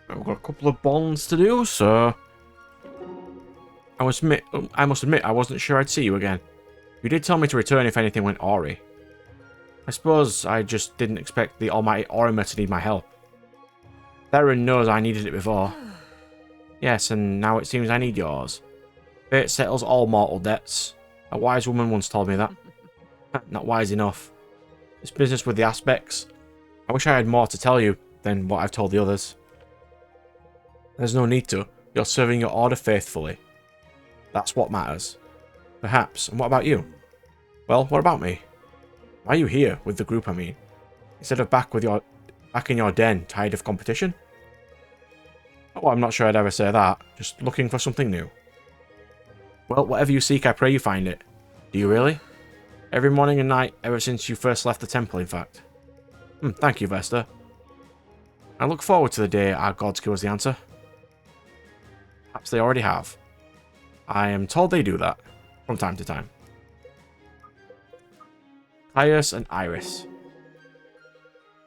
I've got a couple of bonds to do, so I must admit, I wasn't sure I'd see you again. You did tell me to return if anything went awry. I suppose I just didn't expect the almighty Orima to need my help. Theron knows I needed it before. Yes, and now it seems I need yours. Fate settles all mortal debts. A wise woman once told me that. Not wise enough. It's business with the aspects. I wish I had more to tell you than what I've told the others. There's no need to. You're serving your order faithfully. That's what matters. Perhaps. And what about you? Well, what about me? Why are you here, with the group I mean? Instead of back in your den, tired of competition? Oh, I'm not sure I'd ever say that. Just looking for something new. Well, whatever you seek, I pray you find it. Do you really? Every morning and night, ever since you first left the temple, in fact. Thank you, Vesta. I look forward to the day our gods give us the answer. Perhaps they already have. I am told they do that, from time to time. Caius and Iris.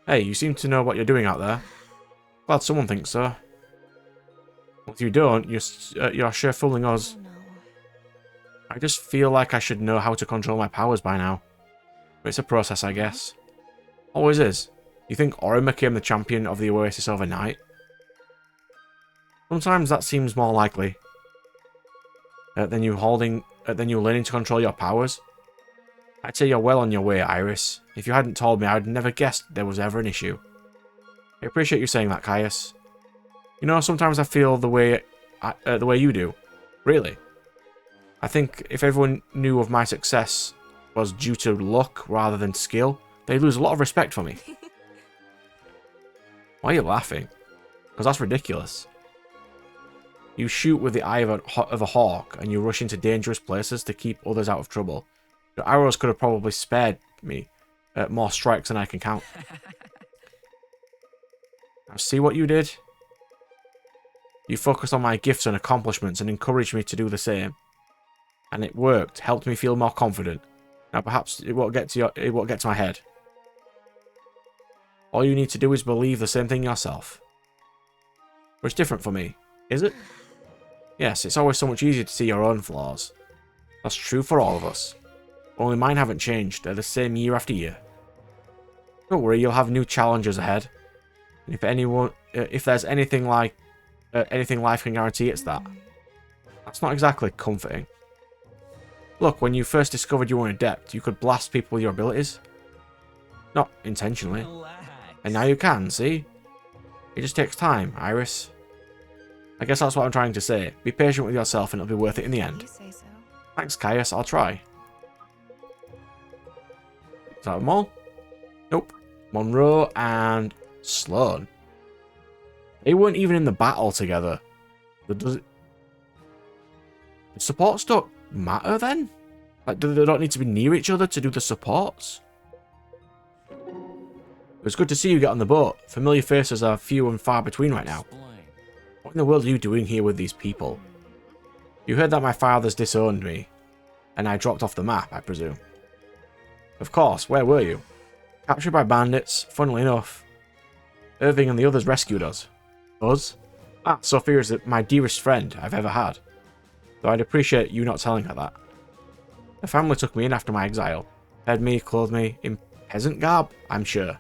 Hey, you seem to know what you're doing out there. Glad someone thinks so. Well, if you don't, you're sure fooling us. I just feel like I should know how to control my powers by now. But it's a process, I guess. Always is. You think Orima became the champion of the Oasis overnight? Sometimes that seems more likely. Than you learning to control your powers. I'd say you're well on your way, Iris. If you hadn't told me, I'd never guessed there was ever an issue. I appreciate you saying that, Caius. You know, sometimes I feel the way you do. Really. I think if everyone knew of my success was due to luck rather than skill, they'd lose a lot of respect for me. Why are you laughing? Because that's ridiculous. You shoot with the eye of a hawk, and you rush into dangerous places to keep others out of trouble. Your arrows could have probably spared me more strikes than I can count. Now see what you did? You focused on my gifts and accomplishments and encouraged me to do the same. And it worked, helped me feel more confident. Now perhaps it won't get to my head. All you need to do is believe the same thing yourself. But it's different for me, is it? Yes, it's always so much easier to see your own flaws. That's true for all of us. Only mine haven't changed, they're the same year after year. Don't worry, you'll have new challenges ahead. And if there's anything life can guarantee, it's that. That's not exactly comforting. Look, when you first discovered you were an adept, you could blast people with your abilities. Not intentionally. And now you can, see? It just takes time, Iris. I guess that's what I'm trying to say. Be patient with yourself and it'll be worth it in the end. You say so. Thanks, Caius. I'll try. Is that them all? Nope. Monroe and Sloane. They weren't even in the battle together. Does supports don't matter then? Like, they don't need to be near each other to do the supports? It was good to see you get on the boat. Familiar faces are few and far between right now. What in the world are you doing here with these people? You heard that my father's disowned me, and I dropped off the map, I presume. Of course, where were you? Captured by bandits, funnily enough. Irving and the others rescued us. Us? Ah, Sophia is my dearest friend I've ever had. Though I'd appreciate you not telling her that. The family took me in after my exile. Fed me, clothed me, in peasant garb, I'm sure.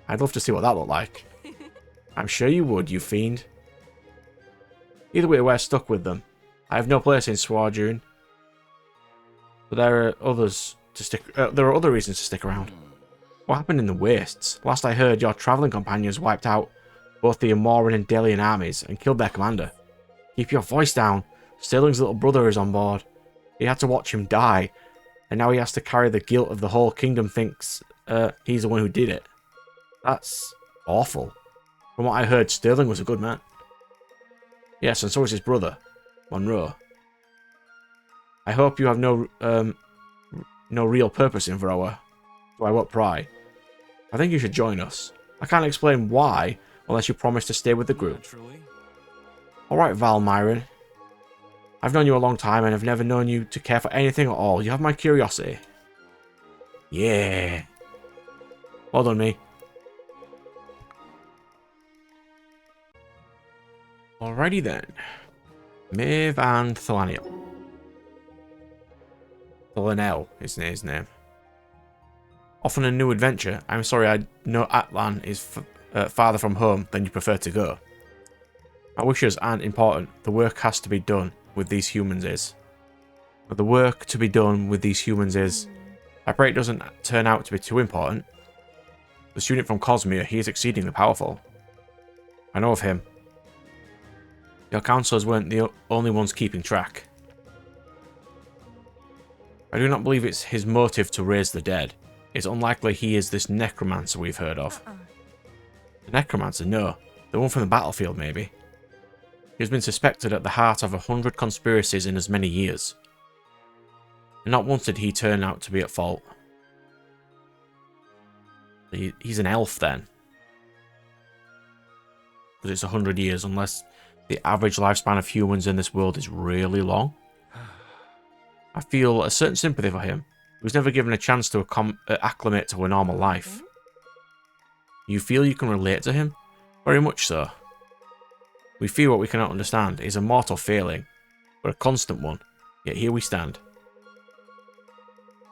I'd love to see what that looked like. I'm sure you would, you fiend. Either way, we're stuck with them. I have no place in Swarjune. But there are other reasons to stick around. What happened in the Wastes? Last I heard, your travelling companions wiped out both the Amoran and Delian armies and killed their commander. Keep your voice down. Sterling's little brother is on board. He had to watch him die, and now he has to carry the guilt of the whole kingdom thinks he's the one who did it. That's awful. From what I heard, Sterling was a good man. Yes, and so is his brother, Monroe. I hope you have no real purpose in Varroa, so I won't pry. I think you should join us. I can't explain why, unless you promise to stay with the group. Alright, Val Myron. I've known you a long time and have never known you to care for anything at all. You have my curiosity. Yeah. Well done, me. Alrighty then. Maeve and Thalaniel. Thalanel is his name. Off on a new adventure. I'm sorry I know Atlan is farther from home than you prefer to go. My wishes aren't important. The work has to be done with these humans is. But the work to be done with these humans is. I pray it doesn't turn out to be too important. The student from Cosmere, he is exceedingly powerful. I know of him. Your counselors weren't the only ones keeping track. I do not believe it's his motive to raise the dead. It's unlikely he is this necromancer we've heard of. The necromancer? No. The one from the battlefield, maybe. He has been suspected at the heart of 100 conspiracies in as many years. And not once did he turn out to be at fault. He's an elf then. Because it's 100 years, unless the average lifespan of humans in this world is really long. I feel a certain sympathy for him. He was never given a chance to acclimate to a normal life. You feel you can relate to him? Very much so. We fear what we cannot understand is a mortal failing, but a constant one, yet here we stand.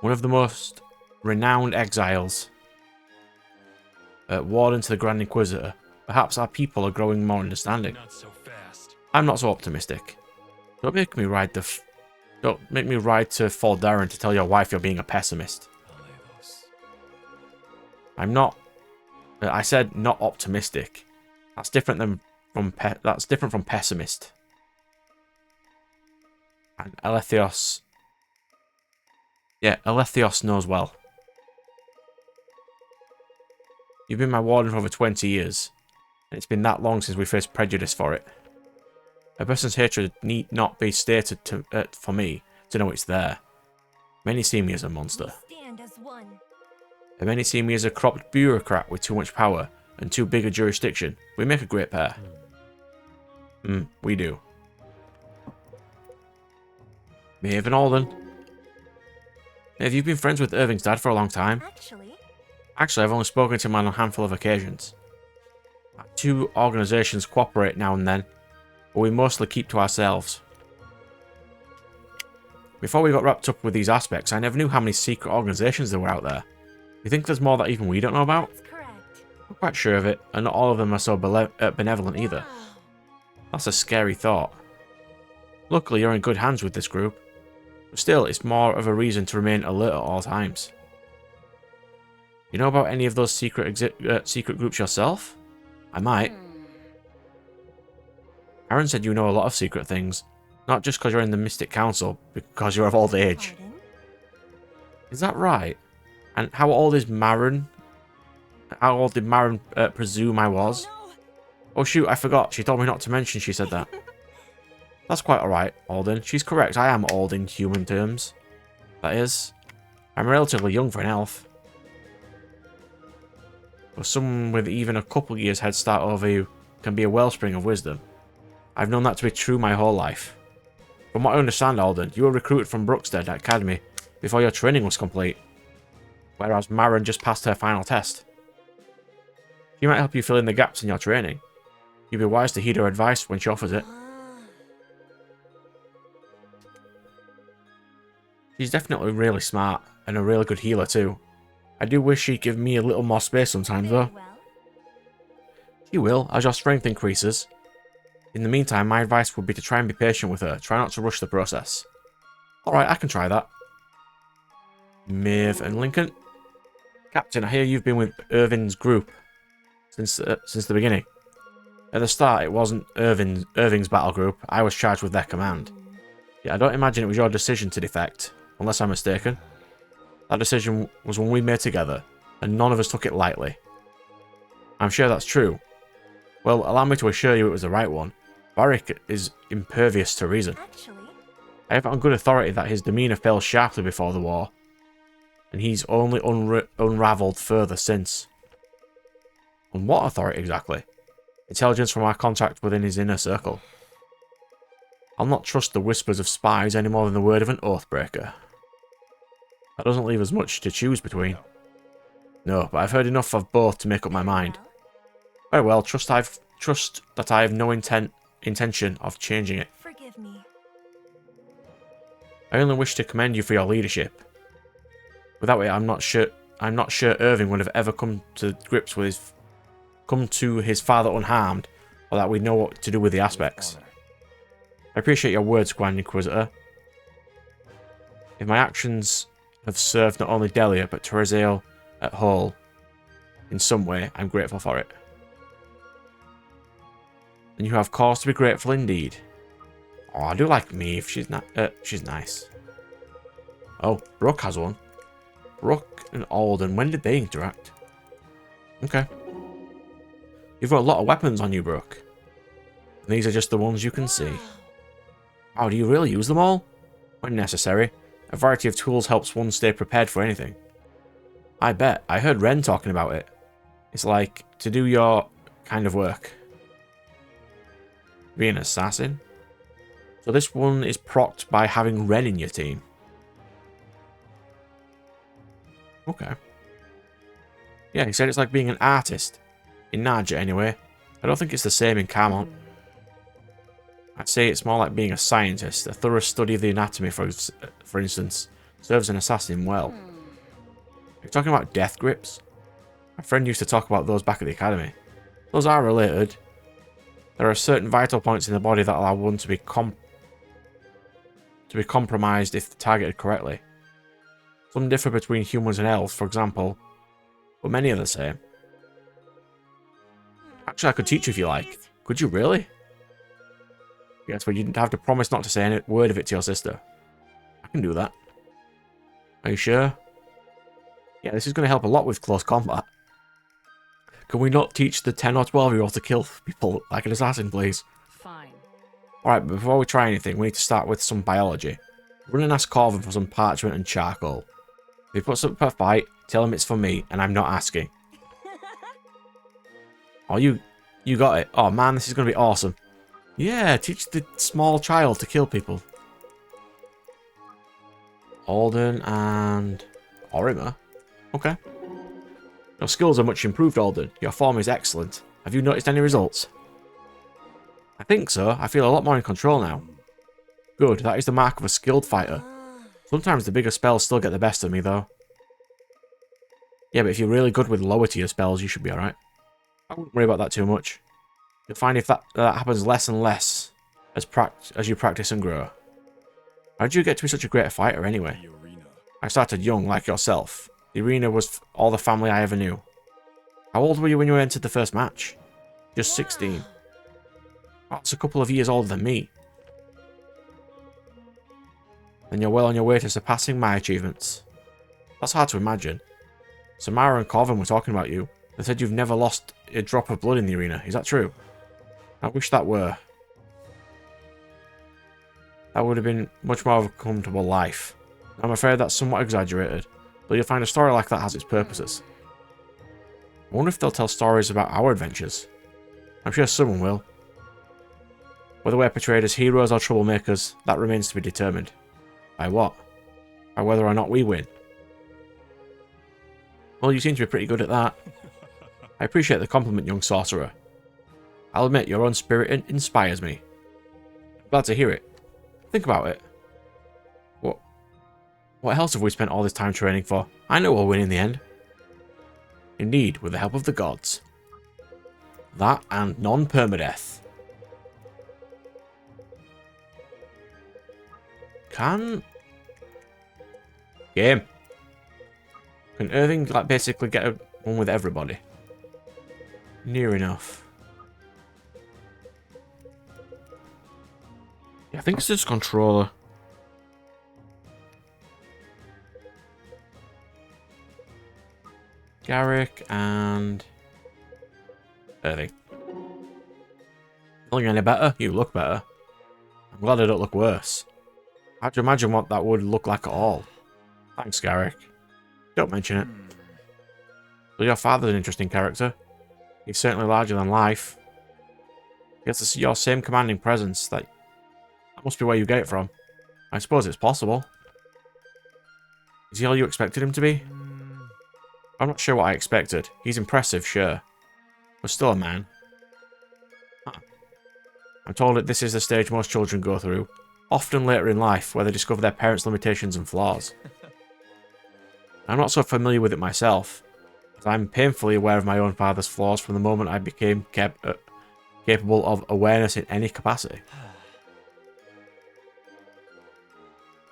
One of the most renowned exiles, warden to the Grand Inquisitor. Perhaps our people are growing more understanding. Not so fast. I'm not so optimistic. Don't make me ride to Faldaran to tell your wife you're being a pessimist. I'm not. I said not optimistic. That's different from pessimist. And Alethios. Yeah, Alethios knows well. You've been my warden for over 20 years, and it's been that long since we faced prejudice for it. A person's hatred need not be stated for me to know it's there. Many see me as a monster. And many see me as a corrupt bureaucrat with too much power and too big a jurisdiction. We make a great pair. We do. Maeve and Alden. Maeve, you've been friends with Irving's dad for a long time. Actually, I've only spoken to him on a handful of occasions. Our two organisations cooperate now and then, but we mostly keep to ourselves. Before we got wrapped up with these aspects, I never knew how many secret organisations there were out there. You think there's more that even we don't know about? That's correct. I'm quite sure of it, and not all of them are so benevolent either. That's a scary thought. Luckily, you're in good hands with this group. But still, it's more of a reason to remain alert at all times. You know about any of those secret groups yourself? I might. Aaron said you know a lot of secret things. Not just because you're in the Mystic Council, because you're of old age. Pardon? Is that right? And how old is Marin? How old did Marin presume I was? Oh, no. Oh shoot, I forgot. She told me not to mention she said that. That's quite alright, Alden. She's correct. I am old in human terms. That is. I'm relatively young for an elf. But someone with even a couple years head start over you can be a wellspring of wisdom. I've known that to be true my whole life. From what I understand, Alden, you were recruited from Brookstead Academy before your training was complete. Whereas Marin just passed her final test. She might help you fill in the gaps in your training. You'd be wise to heed her advice when she offers it. She's definitely really smart, and a really good healer too. I do wish she'd give me a little more space sometimes though. Well. She will, as your strength increases. In the meantime, my advice would be to try and be patient with her. Try not to rush the process. Alright, I can try that. Maeve and Lincoln. Captain, I hear you've been with Irving's group since the beginning. At the start, it wasn't Irving's battle group. I was charged with their command. Yeah, I don't imagine it was your decision to defect, unless I'm mistaken. That decision was one we made together, and none of us took it lightly. I'm sure that's true. Well, allow me to assure you it was the right one. Varric is impervious to reason. Actually, I have on good authority that his demeanour fell sharply before the war, and he's only unravelled further since. On what authority exactly? Intelligence from our contact within his inner circle. I'll not trust the whispers of spies any more than the word of an oathbreaker. That doesn't leave us much to choose between. No, but I've heard enough of both to make up my mind. Very well, trust that I have no intent intention of changing it. Forgive me. I only wish to commend you for your leadership. Without it, I'm not sure Irving would have ever come to his father unharmed, or that we'd know what to do with the aspects. I appreciate your words, Grand Inquisitor. If my actions have served not only Delia, but Teresael at whole in some way, I'm grateful for it. And you have cause to be grateful indeed. Oh, I do like Maeve. She's nice. Oh, Brooke has one. Brooke and Alden, when did they interact? Okay. You've got a lot of weapons on you, Brooke. And these are just the ones you can see. Oh, do you really use them all? When necessary. A variety of tools helps one stay prepared for anything. I bet. I heard Ren talking about it. It's like to do your kind of work. Be an assassin. So this one is procced by having Ren in your team. Okay. Yeah, he said it's like being an artist. In Naja, anyway. I don't think it's the same in Carmont. I'd say it's more like being a scientist. A thorough study of the anatomy, for instance, serves an assassin well. Are you talking about death grips? My friend used to talk about those back at the academy. Those are related. There are certain vital points in the body that allow one to be compromised if targeted correctly. Some differ between humans and elves, for example, but many are the same. Actually, I could teach you if you like. Could you really? Yes, but you'd have to promise not to say any word of it to your sister. I can do that. Are you sure? Yeah, this is going to help a lot with close combat. Can we not teach the 10 or 12-year-old to kill people like an assassin, please? Fine. Alright, but before we try anything, we need to start with some biology. Run and ask Corvin for some parchment and charcoal. If he puts up a fight, tell him it's for me, and I'm not asking. Oh, you got it. Oh man, this is going to be awesome. Yeah, teach the small child to kill people. Alden and Orima. Okay. Your skills are much improved, Alden. Your form is excellent. Have you noticed any results? I think so. I feel a lot more in control now. Good, that is the mark of a skilled fighter. Sometimes the bigger spells still get the best of me, though. Yeah, but if you're really good with lower tier spells, you should be alright. I wouldn't worry about that too much. You'll find if that happens less and less as you practice and grow. How did you get to be such a great fighter, anyway? I started young, like yourself. The arena was all the family I ever knew. How old were you when you entered the first match? Just 16. That's a couple of years older than me. And you're well on your way to surpassing my achievements. That's hard to imagine. Samara and Corvin were talking about you. They said you've never lost a drop of blood in the arena. Is that true? I wish that were. That would have been much more of a comfortable life. I'm afraid that's somewhat exaggerated, but you'll find a story like that has its purposes. I wonder if they'll tell stories about our adventures. I'm sure someone will. Whether we're portrayed as heroes or troublemakers, that remains to be determined. By what? By whether or not we win. Well, you seem to be pretty good at that. I appreciate the compliment, young sorcerer. I'll admit your own spirit inspires me. I'm glad to hear it. Think about it. What else have we spent all this time training for? I know we'll win in the end. Indeed, with the help of the gods. That and non-permadeath. Game. Can Irving like basically get one with everybody? Near enough. Yeah, I think it's just controller. Garrick and Irving. Looking any better? You look better. I'm glad I don't look worse. Hard to imagine what that would look like at all. Thanks, Garrick. Don't mention it. So your father's an interesting character. He's certainly larger than life. He has to see your same commanding presence. That must be where you get it from. I suppose it's possible. Is he all you expected him to be? I'm not sure what I expected. He's impressive, sure. But still a man. Huh. I'm told that this is the stage most children go through, often later in life, where they discover their parents' limitations and flaws. I'm not so familiar with it myself, as I'm painfully aware of my own father's flaws from the moment I became capable of awareness in any capacity.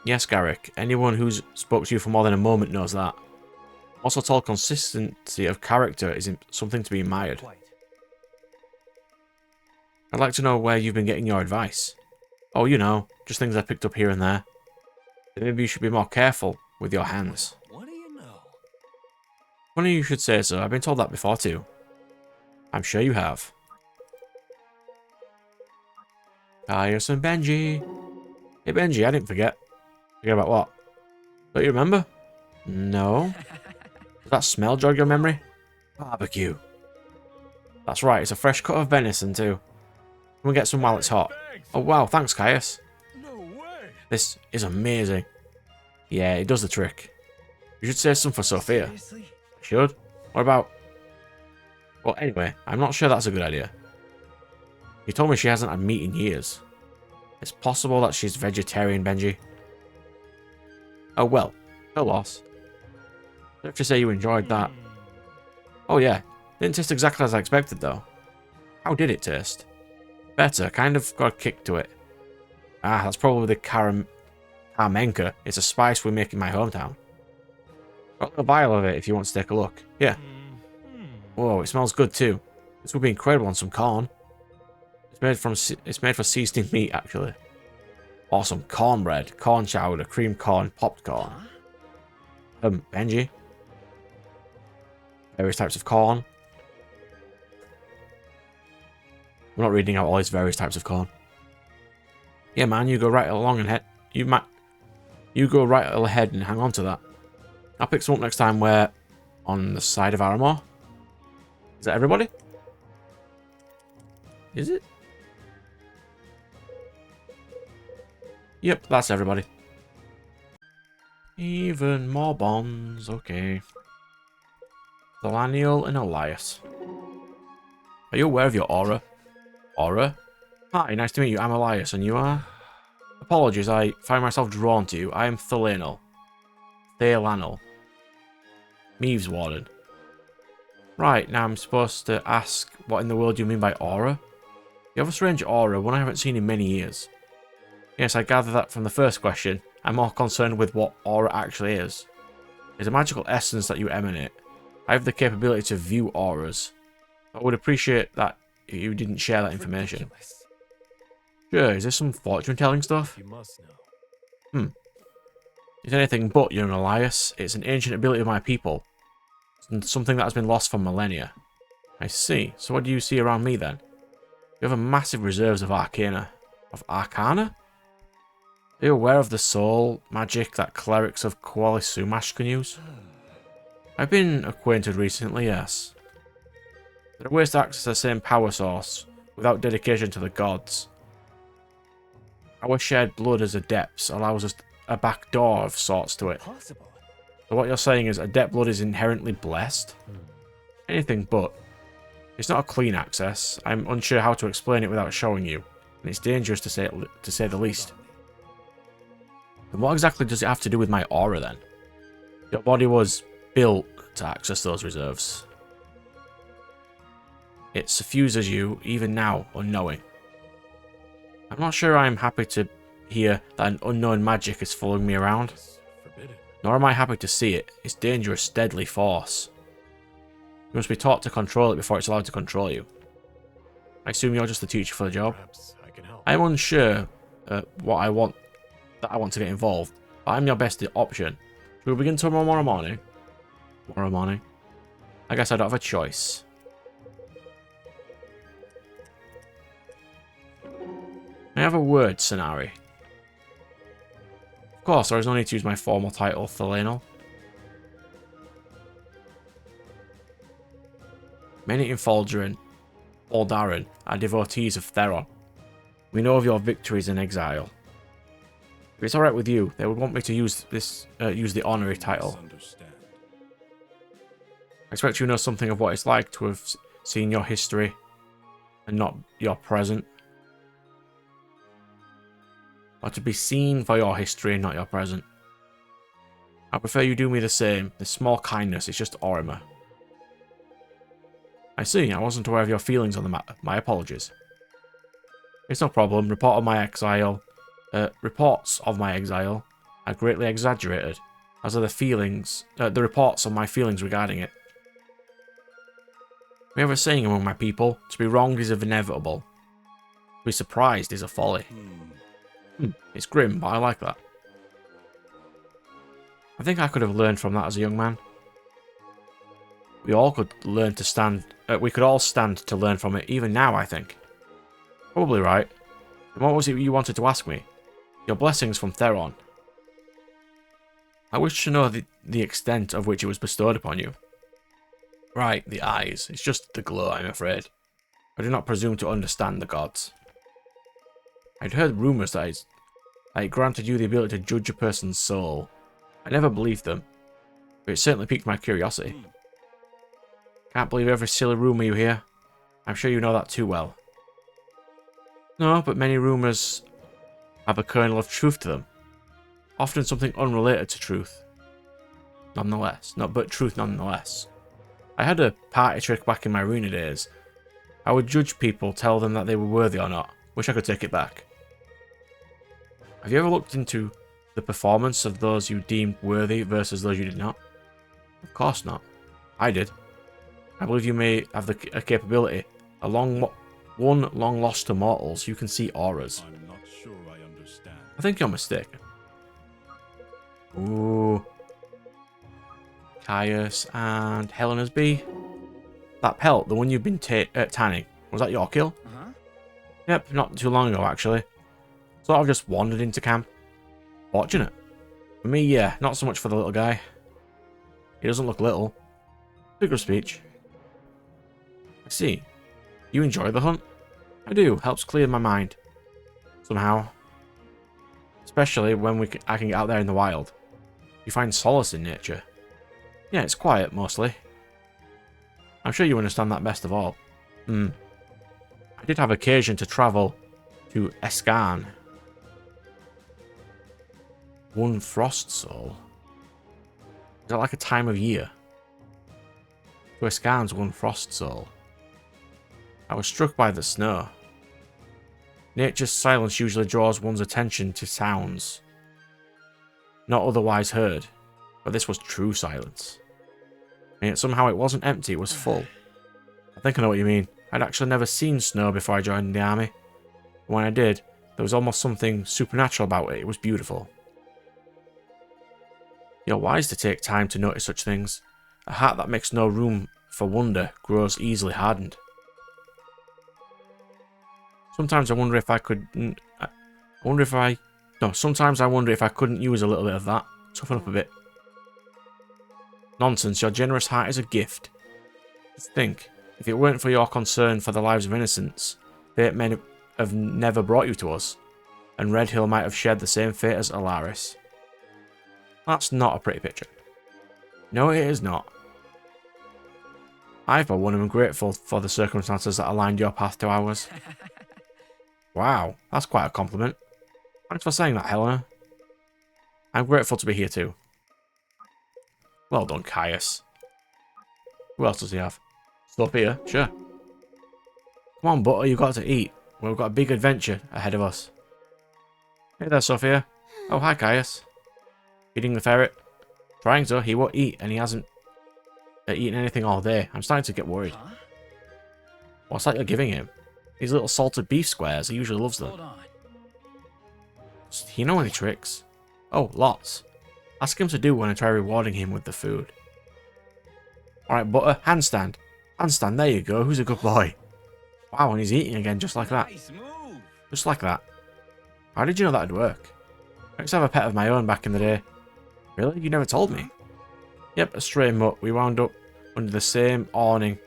Yes, Garrick, anyone who's spoke to you for more than a moment knows that. I'm also told consistency of character is something to be admired. I'd like to know where you've been getting your advice. Oh, you know, just things I picked up here and there. Maybe you should be more careful with your hands. What do you know? Funny you should say so. I've been told that before too. I'm sure you have. Caius and Benji. Hey Benji, I didn't forget. Forget about what? Don't you remember? No. Does that smell jog your memory? Barbecue. That's right, it's a fresh cut of venison too. Can we get some while it's hot? Oh wow, thanks Caius. No way. This is amazing. Yeah, it does the trick. You should save some for Sophia. Seriously? Should? What about... Well, anyway, I'm not sure that's a good idea. You told me she hasn't had meat in years. It's possible that she's vegetarian, Benji. Oh well, no loss. I have to say you enjoyed that. Oh yeah, didn't taste exactly as I expected though. How did it taste? Better, kind of got a kick to it. Ah, that's probably the Kamenka. It's a spice we make in my hometown. Got a vial of it if you want to take a look. Yeah. Whoa, it smells good too. This would be incredible on some corn. It's made for seasoning meat actually. Awesome. Cornbread, corn chowder, cream corn, popped corn. Benji. Various types of corn. I'm not reading out all these various types of corn. Yeah, man, you go right along and you go right ahead and hang on to that. I'll pick some up next time. We're on the side of Aramore. Is that everybody? Is it? Yep, that's everybody. Even more bonds, okay. Thalaniel and Elias. Are you aware of your aura? Aura? Hi, nice to meet you. I'm Elias, and you are? Apologies, I find myself drawn to you. I am Thalanel. Thalanel. Meaves Warden. Right, now I'm supposed to ask what in the world you mean by aura? You have a strange aura, one I haven't seen in many years. Yes, I gather that from the first question. I'm more concerned with what aura actually is. It's a magical essence that you emanate. I have the capability to view auras. I would appreciate that if you didn't share that information. Sure, is this some fortune-telling stuff? You must know. It's anything but, young Elias. It's an ancient ability of my people. It's something that has been lost for millennia. I see. So what do you see around me then? You have a massive reserves of arcana. Of arcana? Are you aware of the soul magic that clerics of Kuali Sumash can use? I've been acquainted recently, yes. There are ways to access the same power source without dedication to the gods. Our shared blood as adepts allows us a back door of sorts to it. Possible. So what you're saying is adept blood is inherently blessed? Anything but. It's not a clean access. I'm unsure how to explain it without showing you, and it's dangerous to say the least. And what exactly does it have to do with my aura then? Your body was built to access those reserves. It suffuses you, even now, unknowing. I'm not sure I'm happy to hear that an unknown magic is following me around. Nor am I happy to see it. It's dangerous, deadly force. You must be taught to control it before it's allowed to control you. I assume you're just the teacher for the job. I'm unsure what I want to get involved, but I'm your best option. Should we begin tomorrow morning? Tomorrow morning? I guess I don't have a choice. I have a word, Sonari. Of course, there is no need to use my formal title, Thalanel. Many in Faldaran are devotees of Theron. We know of your victories in exile. If it's alright with you, they would want me to use the honorary title. I expect you know something of what it's like to have seen your history and not your present. or to be seen for your history and not your present. I prefer you do me the same. This small kindness is just Orimer. I see, I wasn't aware of your feelings on the matter. My apologies. It's no problem. Reports of my exile are greatly exaggerated, as are the reports of my feelings regarding it. We have a saying among my people, to be wronged is inevitable. To be surprised is a folly. It's grim, but I like that. I think I could have learned from that as a young man. We could all stand to learn from it, even now, I think. Probably right. And what was it you wanted to ask me? Your blessings from Theron. I wish to know the extent of which it was bestowed upon you. Right, the eyes. It's just the glow, I'm afraid. I do not presume to understand the gods. I'd heard rumours that it granted you the ability to judge a person's soul. I never believed them, but it certainly piqued my curiosity. Can't believe every silly rumour you hear. I'm sure you know that too well. No, but many rumours have a kernel of truth to them. Often something unrelated to truth. Truth nonetheless. I had a party trick back in my arena days. I would judge people, tell them that they were worthy or not. Wish I could take it back. Have you ever looked into the performance of those you deemed worthy versus those you did not? Of course not. I did. I believe you may have a capability. One long lost to mortals, you can see auras. I'm not sure I understand. I think you're mistaken. Ooh. Caius and Helena's bee. That pelt, the one you've been tanning, was that your kill? Yep, not too long ago actually. Sort of just wandered into camp. Fortunate. For me, yeah, not so much for the little guy. He doesn't look little. Figure of speech. I see. You enjoy the hunt? I do. Helps clear my mind. Somehow. Especially when I can get out there in the wild. You find solace in nature. Yeah, it's quiet, mostly. I'm sure you understand that best of all. I did have occasion to travel to Escan. One frost soul. Is that like a time of year? To Escan's one frost soul. I was struck by the snow. Nature's silence usually draws one's attention to sounds not otherwise heard, but this was true silence. And yet somehow it wasn't empty, it was full. I think I know what you mean. I'd actually never seen snow before I joined the army. But when I did, there was almost something supernatural about it. It was beautiful. You're wise to take time to notice such things. A heart that makes no room for wonder grows easily hardened. Sometimes I wonder if I couldn't use a little bit of that. Toughen up a bit. Nonsense, your generous heart is a gift. Just think, if it weren't for your concern for the lives of innocents, fate may have never brought you to us, and Red Hill might have shared the same fate as Alaris. That's not a pretty picture. No, it is not. I, for one, am grateful for the circumstances that aligned your path to ours. Wow, that's quite a compliment. Thanks for saying that, Helena. I'm grateful to be here too. Well done, Caius. Who else does he have? Sophia, sure. Come on, Butter, you've got to eat. We've got a big adventure ahead of us. Hey there, Sophia. Oh, hi, Caius. Feeding the ferret? Trying to. He won't eat, and he hasn't eaten anything all day. I'm starting to get worried. What's that you're giving him? These little salted beef squares. He usually loves them. Does he know any tricks? Oh, lots. Ask him to do when I try rewarding him with the food. Alright, Butter, handstand. Handstand, there you go. Who's a good boy? Wow, and he's eating again just like that. Just like that. How did you know that'd work? I used to have a pet of my own back in the day. Really? You never told me. Yep, a stray mutt. We wound up under the same awning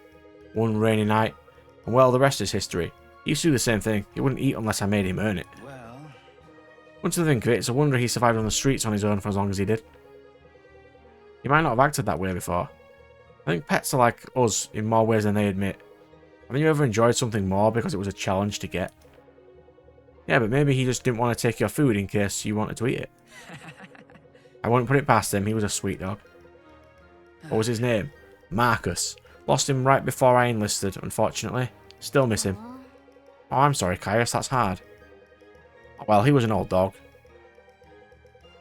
one rainy night. And well, the rest is history. He used to do the same thing. He wouldn't eat unless I made him earn it. Once to think of it, it's a wonder he survived on the streets on his own for as long as he did. He might not have acted that way before. I think pets are like us in more ways than they admit. Haven't you ever enjoyed something more because it was a challenge to get? Yeah, but maybe he just didn't want to take your food in case you wanted to eat it. I wouldn't put it past him. He was a sweet dog. What was his name? Marcus. Lost him right before I enlisted, unfortunately. Still miss him. Oh, I'm sorry, Caius. That's hard. Well, he was an old dog.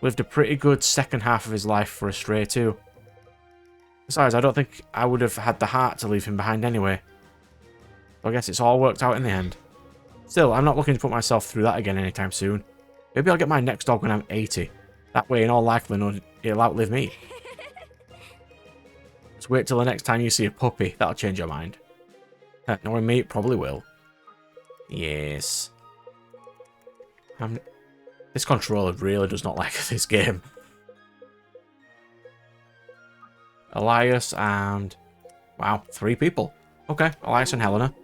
Lived a pretty good second half of his life for a stray, too. Besides, I don't think I would have had the heart to leave him behind anyway. So I guess it's all worked out in the end. Still, I'm not looking to put myself through that again anytime soon. Maybe I'll get my next dog when I'm 80. That way, in all likelihood, it'll outlive me. Just wait till the next time you see a puppy. That'll change your mind. Knowing me, it probably will. Yes. This controller really does not like this game. Elias and... Wow, 3 people. Okay, Elias and Helena.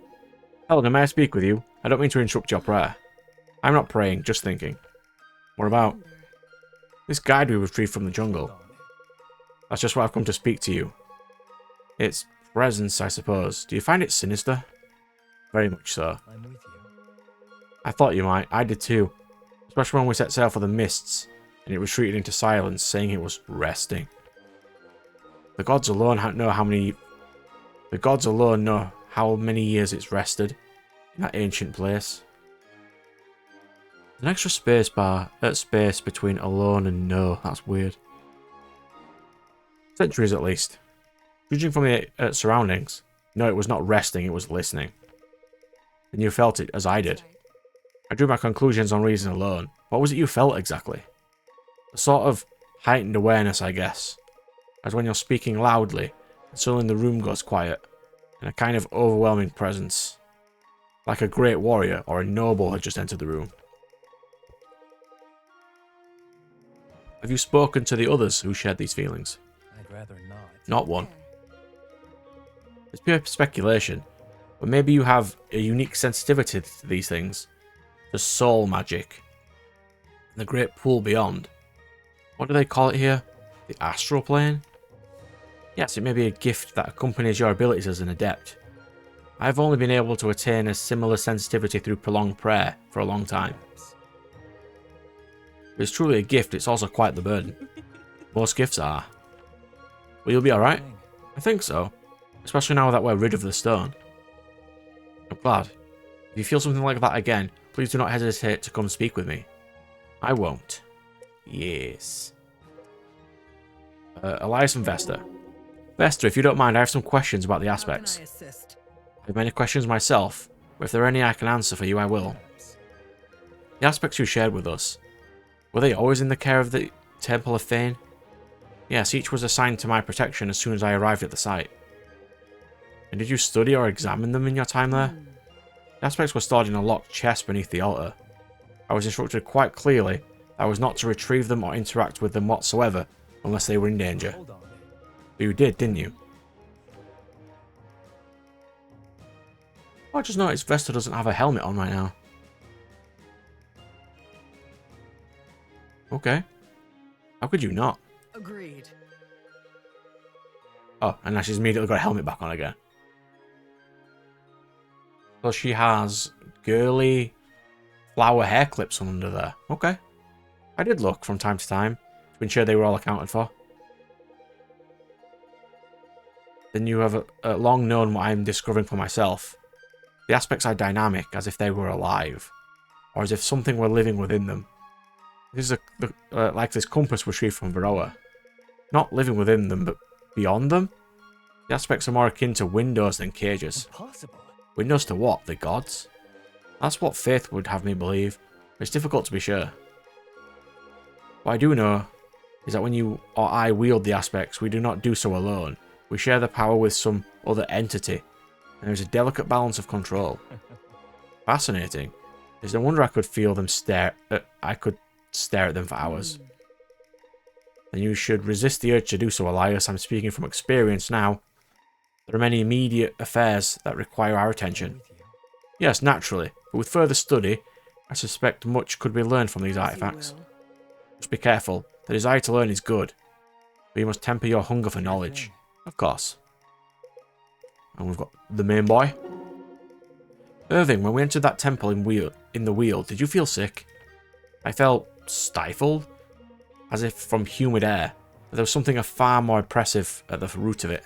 Helena, may I speak with you? I don't mean to interrupt your prayer. I'm not praying, just thinking. What about? This guide we retrieved from the jungle. That's just why I've come to speak to you. Its presence, I suppose. Do you find it sinister? Very much so. I'm with you. I thought you might. I did too. Especially when we set sail for the mists, and it retreated into silence, saying it was resting. The gods alone know how many... The gods alone know how many years it's rested in that ancient place. An extra space between alone and no. That's weird. Centuries at least. Judging from the surroundings, no, it was not resting, it was listening. And you felt it, as I did. I drew my conclusions on reason alone. What was it you felt exactly? A sort of heightened awareness, I guess. As when you're speaking loudly, and suddenly the room goes quiet, and a kind of overwhelming presence. Like a great warrior or a noble had just entered the room. Have you spoken to the others who shared these feelings? I'd rather not. Not one. It's pure speculation, but maybe you have a unique sensitivity to these things. The soul magic. And the great pool beyond. What do they call it here? The astral plane? Yes, it may be a gift that accompanies your abilities as an adept. I've only been able to attain a similar sensitivity through prolonged prayer for a long time. If it's truly a gift, it's also quite the burden. Most gifts are. Well, you'll be alright? I think so. Especially now that we're rid of the stone. I'm glad. If you feel something like that again, please do not hesitate to come speak with me. I won't. Yes. Elias and Vesta. Vesta, if you don't mind, I have some questions about the aspects. I have many questions myself, but if there are any I can answer for you, I will. The aspects you shared with us, were they always in the care of the Temple of Fane? Yes, each was assigned to my protection as soon as I arrived at the site. And did you study or examine them in your time there? The aspects were stored in a locked chest beneath the altar. I was instructed quite clearly that I was not to retrieve them or interact with them whatsoever unless they were in danger. But you did, didn't you? Oh, I just noticed Vesta doesn't have a helmet on right now. Okay. How could you not? Agreed. Oh, and now she's immediately got a helmet back on again. So she has girly flower hair clips on under there. Okay. I did look from time to time to ensure they were all accounted for. Then you have long known what I'm discovering for myself. The aspects are dynamic, as if they were alive, or as if something were living within them. This is like this compass retrieved from Varroa. Not living within them, but beyond them? The aspects are more akin to windows than cages. Impossible. Windows to what? The gods? That's what faith would have me believe. It's difficult to be sure. What I do know is that when you or I wield the aspects, we do not do so alone. We share the power with some other entity, and there is a delicate balance of control. Fascinating. It's no wonder I could feel them stare at them for hours. Then you should resist the urge to do so, Elias. I'm speaking from experience now. There are many immediate affairs that require our attention. Yes, naturally, but with further study, I suspect much could be learned from these artifacts. Just be careful. The desire to learn is good, but you must temper your hunger for knowledge. Of course. And we've got the main boy. Irving, when we entered that temple in in the wheel, did you feel sick? I felt stifled, as if from humid air. But there was something far more oppressive at the root of it.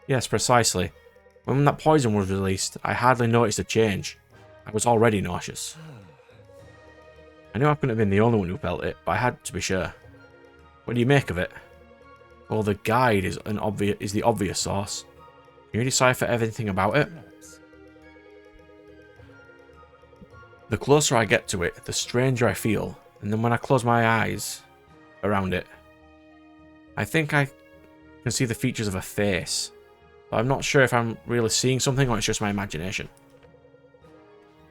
Yes, precisely. When that poison was released, I hardly noticed a change. I was already nauseous. I knew I couldn't have been the only one who felt it, but I had to be sure. What do you make of it? Well, the guide is the obvious source. Can you decipher everything about it? The closer I get to it, the stranger I feel, and then when I close my eyes around it, I think I can see the features of a face, but I'm not sure if I'm really seeing something or it's just my imagination.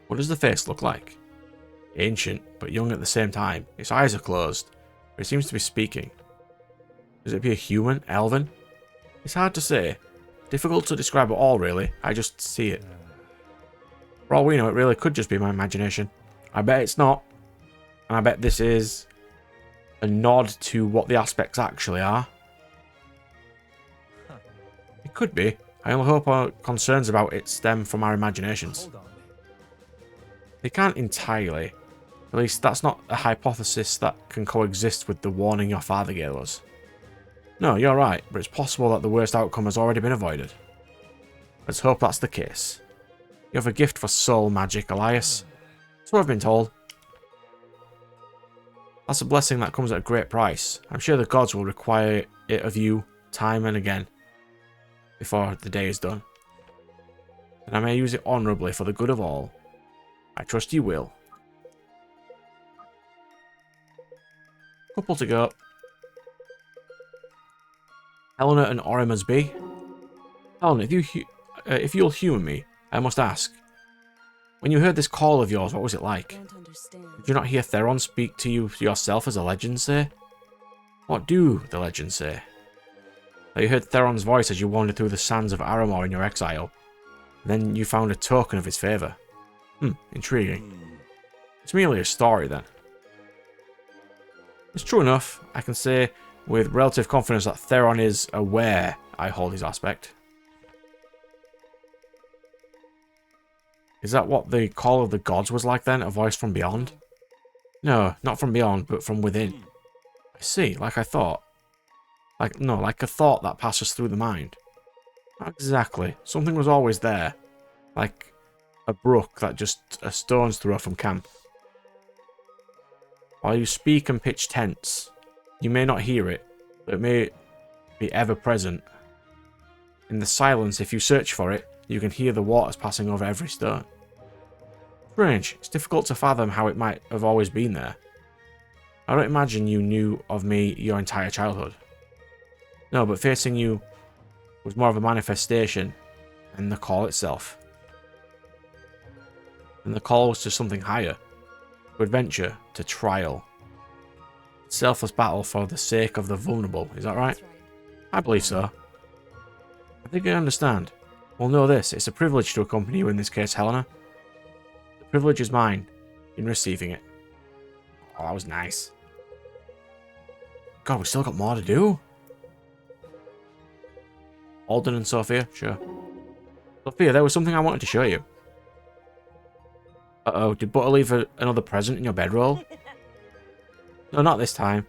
What does the face look like? Ancient, but young at the same time. Its eyes are closed, but it seems to be speaking. Does it be a human? Elven? It's hard to say. Difficult to describe at all, really. I just see it. For all we know, it really could just be my imagination. I bet it's not. And I bet this is a nod to what the aspects actually are. It could be. I only hope our concerns about it stem from our imaginations. They can't entirely. At least that's not a hypothesis that can coexist with the warning your father gave us. No, you're right, but it's possible that the worst outcome has already been avoided. Let's hope that's the case. You have a gift for soul magic, Elias. So I've been told. That's a blessing that comes at a great price. I'm sure the gods will require it of you time and again before the day is done. And I may use it honourably for the good of all. I trust you will. Couple to go. Helena and Orima's B. Helena, if you'll humour me, I must ask. When you heard this call of yours, what was it like? Did you not hear Theron speak to you yourself as the legends say? What do the legends say? That you heard Theron's voice as you wandered through the sands of Aramor in your exile. Then you found a token of his favour. Intriguing. It's merely a story then. It's true enough. I can say with relative confidence that Theron is aware I hold his aspect. Is that what the call of the gods was like then? A voice from beyond? No, not from beyond, but from within. I see, like I thought. Like a thought that passes through the mind. Not exactly. Something was always there. Like a brook that just a stone's throw from camp. While you speak and pitch tents, you may not hear it, but it may be ever present. In the silence, if you search for it, you can hear the waters passing over every stone. Strange. It's difficult to fathom how it might have always been there. I don't imagine you knew of me your entire childhood. No, but facing you was more of a manifestation than the call itself. And the call was to something higher. To adventure, to trial. Selfless battle for the sake of the vulnerable, is that right? I believe so. I think I understand. Well, know this, it's a privilege to accompany you in this case, Helena. The privilege is mine, in receiving it. Oh, that was nice. God, we still got more to do. Alden and Sophia, sure. Sophia, there was something I wanted to show you. Uh-oh, did Butter leave another present in your bedroll? No, not this time.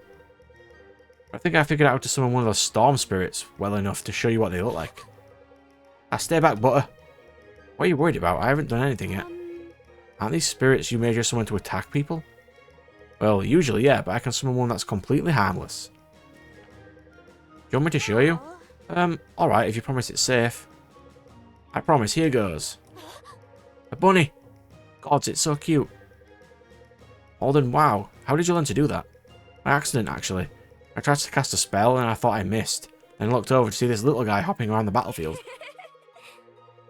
I think I figured out how to summon one of those storm spirits well enough to show you what they look like. Stay back, Butter. What are you worried about? I haven't done anything yet. Aren't these spirits you made just someone to attack people? Well, usually, yeah, but I can summon one that's completely harmless. Do you want me to show you? Alright, if you promise it's safe. I promise, here goes. A bunny! Gods, it's so cute. Alden, wow, how did you learn to do that? By accident, actually. I tried to cast a spell and I thought I missed. Then looked over to see this little guy hopping around the battlefield.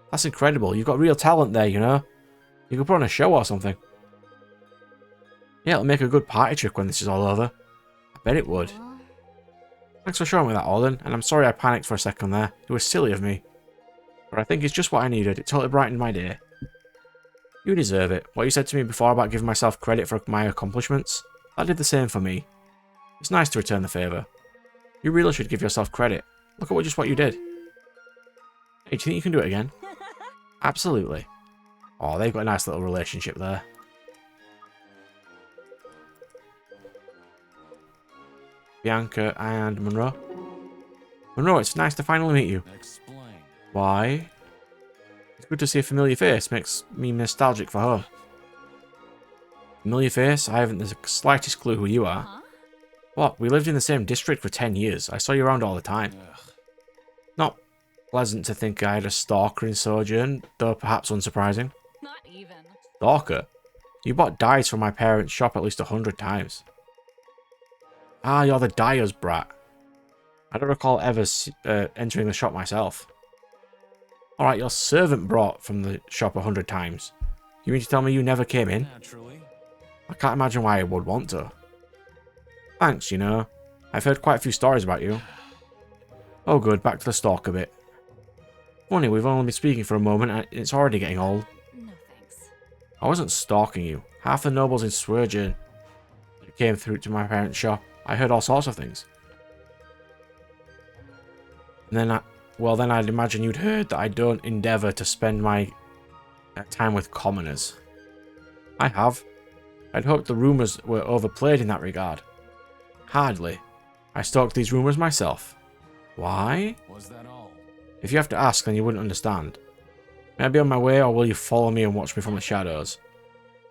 That's incredible, you've got real talent there, you know? You could put on a show or something. Yeah, it'll make a good party trick when this is all over. I bet it would. Thanks for showing me that, Alden, and I'm sorry I panicked for a second there. It was silly of me. But I think it's just what I needed. It totally brightened my day. You deserve it. What you said to me before about giving myself credit for my accomplishments, that did the same for me. It's nice to return the favour. You really should give yourself credit. Look at just what you did. Hey, do you think you can do it again? Absolutely. Oh, they've got a nice little relationship there. Bianca and Monroe. Monroe, it's nice to finally meet you. Explain. Why? It's good to see a familiar face. Makes me nostalgic for home. Familiar face? I haven't the slightest clue who you are. What? We lived in the same district for 10 years. I saw you around all the time. Ugh. Not pleasant to think I had a stalker in Sojourn, though perhaps unsurprising. Not even. Stalker? You bought dyes from my parents' shop at least 100 times. Ah, you're the dyer's brat. I don't recall ever entering the shop myself. Alright, your servant brought from the shop 100 times. You mean to tell me you never came in? Naturally. I can't imagine why I would want to. Thanks, you know. I've heard quite a few stories about you. Oh good, back to the stalker bit. Funny, we've only been speaking for a moment and it's already getting old. No thanks. I wasn't stalking you. Half the nobles in Sojourn came through to my parents' shop. I heard all sorts of things. And then then I'd imagine you'd heard that I don't endeavour to spend my time with commoners. I have. I'd hoped the rumours were overplayed in that regard. Hardly. I stalked these rumours myself. Why? Was that all? If you have to ask, then you wouldn't understand. May I be on my way, or will you follow me and watch me from the shadows?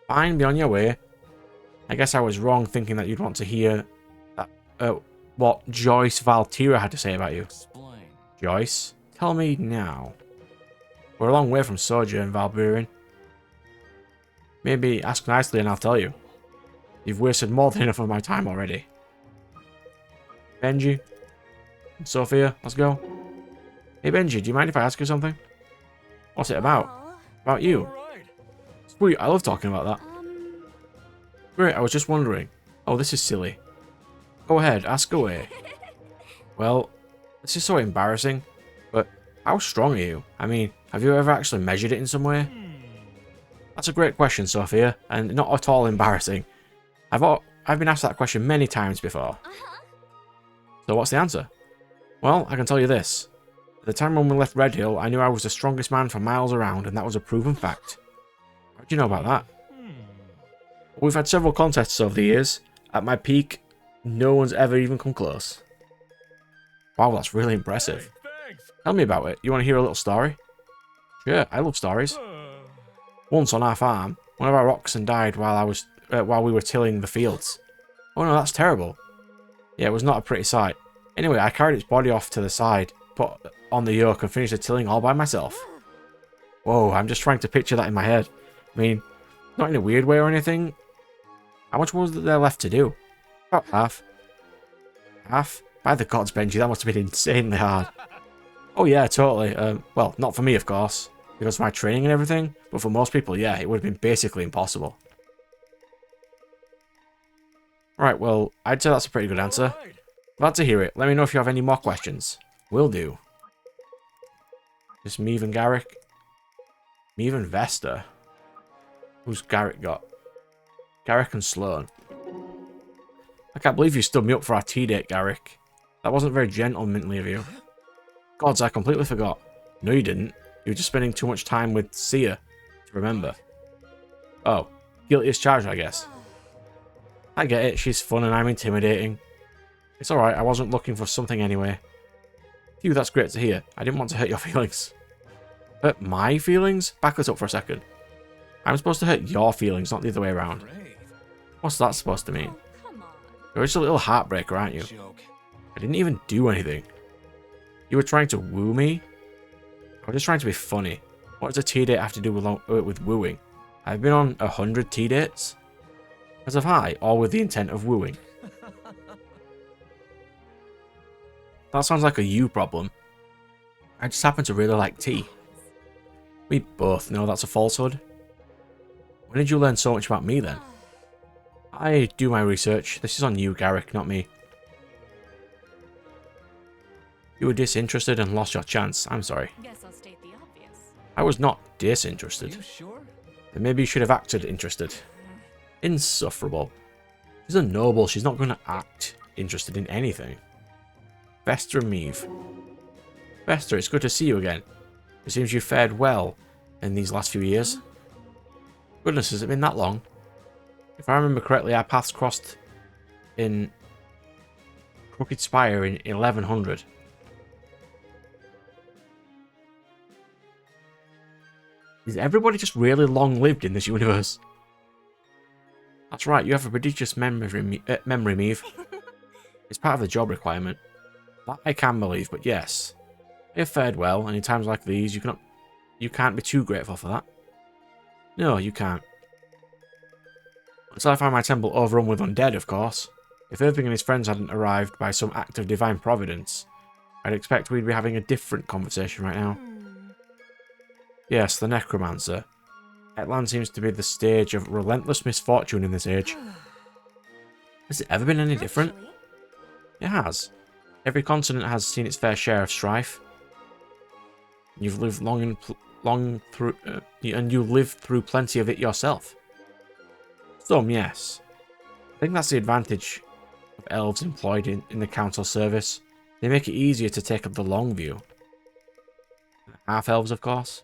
Fine, be on your way. I guess I was wrong thinking that you'd want to hear what Joyce Valtira had to say about you. Explain. Joyce, tell me now. We're a long way from Sojourn, Valburin. Maybe ask nicely and I'll tell you. You've wasted more than enough of my time already. Benji. Sophia, let's go. Hey Benji, do you mind if I ask you something? What's it about? About you. Alright. Sweet, I love talking about that. Great, I was just wondering. Oh, this is silly. Go ahead, ask away. Well, this is so embarrassing, but how strong are you? I mean, have you ever actually measured it in some way? That's a great question, Sophia, and not at all embarrassing. I've been asked that question many times before. So what's the answer? Well, I can tell you this. At the time when we left Red Hill, I knew I was the strongest man for miles around, and that was a proven fact. How do you know about that? We've had several contests over the years. At my peak, no one's ever even come close. Wow, that's really impressive. Hey, thanks. Tell me about it. You want to hear a little story? Sure, I love stories. Once on our farm, one of our oxen died while we were tilling the fields. Oh no, that's terrible. Yeah, it was not a pretty sight. Anyway, I carried its body off to the side, put on the yoke and finished the tilling all by myself. Whoa, I'm just trying to picture that in my head. I mean, not in a weird way or anything. How much was there left to do? About half. Half? By the gods, Benji, that must have been insanely hard. Oh yeah, totally. Well, not for me, of course, because of my training and everything, but for most people, yeah, it would have been basically impossible. Right, well, I'd say that's a pretty good answer. Alright. Glad to hear it. Let me know if you have any more questions. Will do. Just Meave and Garrick. Meave and Vesta. Who's Garrick got? Garrick and Sloan. I can't believe you stood me up for our tea date, Garrick. That wasn't very gentlemanly of you. Gods, I completely forgot. No, you didn't. You were just spending too much time with Sia to remember. Oh, guilty as charged, I guess. I get it, she's fun and I'm intimidating. It's alright, I wasn't looking for something anyway. Phew, that's great to hear. I didn't want to hurt your feelings. Hurt my feelings? Back us up for a second. I'm supposed to hurt your feelings, not the other way around. Great. What's that supposed to mean? Come on. You're just a little heartbreaker, aren't you? Joke. I didn't even do anything. You were trying to woo me? I was just trying to be funny. What does a tea date have to do with wooing? I've been on 100 tea dates. As have I, all with the intent of wooing. That sounds like a you problem. I just happen to really like tea. We both know that's a falsehood. When did you learn so much about me then? I do my research. This is on you, Garrick, not me. You were disinterested and lost your chance. I'm sorry. Guess I'll state the obvious. I was not Are disinterested. you sure? Then maybe you should have acted interested. Insufferable. She's a noble. She's not going to act interested in anything. Vesta and Meave. Vesta, it's good to see you again. It seems you fared well in these last few years. Goodness, has it been that long? If I remember correctly, our paths crossed in Crooked Spire in 1100. Is everybody just really long-lived in this universe? That's right, you have a prodigious memory, Meave. It's part of the job requirement. That I can believe, but yes. You have fared well, and in times like these, you can't be too grateful for that. No, you can't. Until I find my temple overrun with undead, of course. If Irving and his friends hadn't arrived by some act of divine providence, I'd expect we'd be having a different conversation right now. Yes, the Necromancer. Hetland seems to be the stage of relentless misfortune in this age. Has it ever been any different? It has. Every continent has seen its fair share of strife. You've lived and you lived through plenty of it yourself. Some, yes. I think that's the advantage of elves employed in the council service. They make it easier to take up the long view. Half-elves, of course.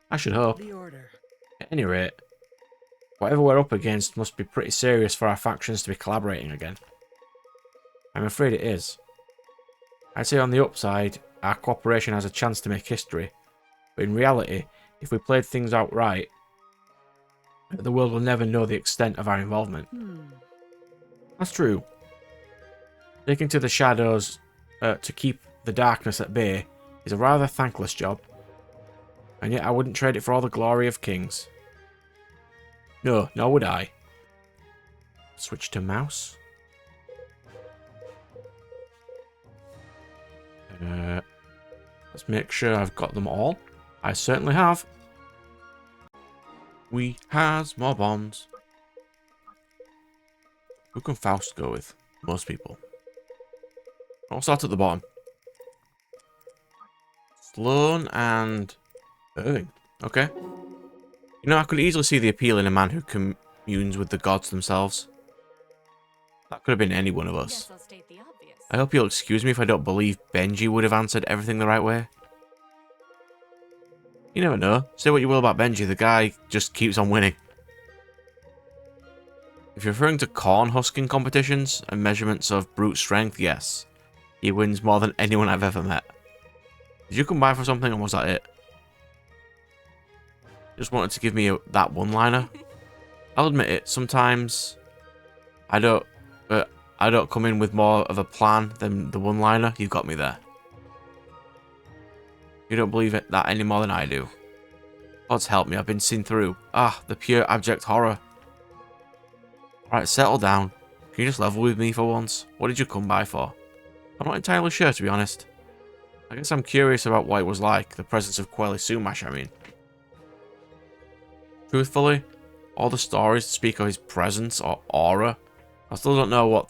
I should hope. At any rate, whatever we're up against must be pretty serious for our factions to be collaborating again. I'm afraid it is. I'd say on the upside, our cooperation has a chance to make history. But in reality, if we played things out right, the world will never know the extent of our involvement. That's true. Taking to the shadows to keep the darkness at bay is a rather thankless job. And yet I wouldn't trade it for all the glory of kings. No, nor would I. Switch to mouse. Let's make sure I've got them all. I certainly have. We has more bombs. Who can Faust go with? Most people. I'll start at the bottom. Sloan and Irving. Okay. You know, I could easily see the appeal in a man who communes with the gods themselves. That could have been any one of us. Guess I'll state the obvious. I hope you'll excuse me if I don't believe Benji would have answered everything the right way. You never know. Say what you will about Benji, the guy just keeps on winning. If you're referring to corn husking competitions and measurements of brute strength, yes. He wins more than anyone I've ever met. Did you come by for something or was that it? Just wanted to give me that one-liner. I'll admit it, sometimes I don't come in with more of a plan than the one-liner. You've got me there. You don't believe it that any more than I do. God's help me, I've been seen through. Ah, the pure abject horror. Alright, settle down. Can you just level with me for once? What did you come by for? I'm not entirely sure, to be honest. I guess I'm curious about what it was like, the presence of Quelly Sumash, I mean. Truthfully, all the stories speak of his presence or aura. I still don't know what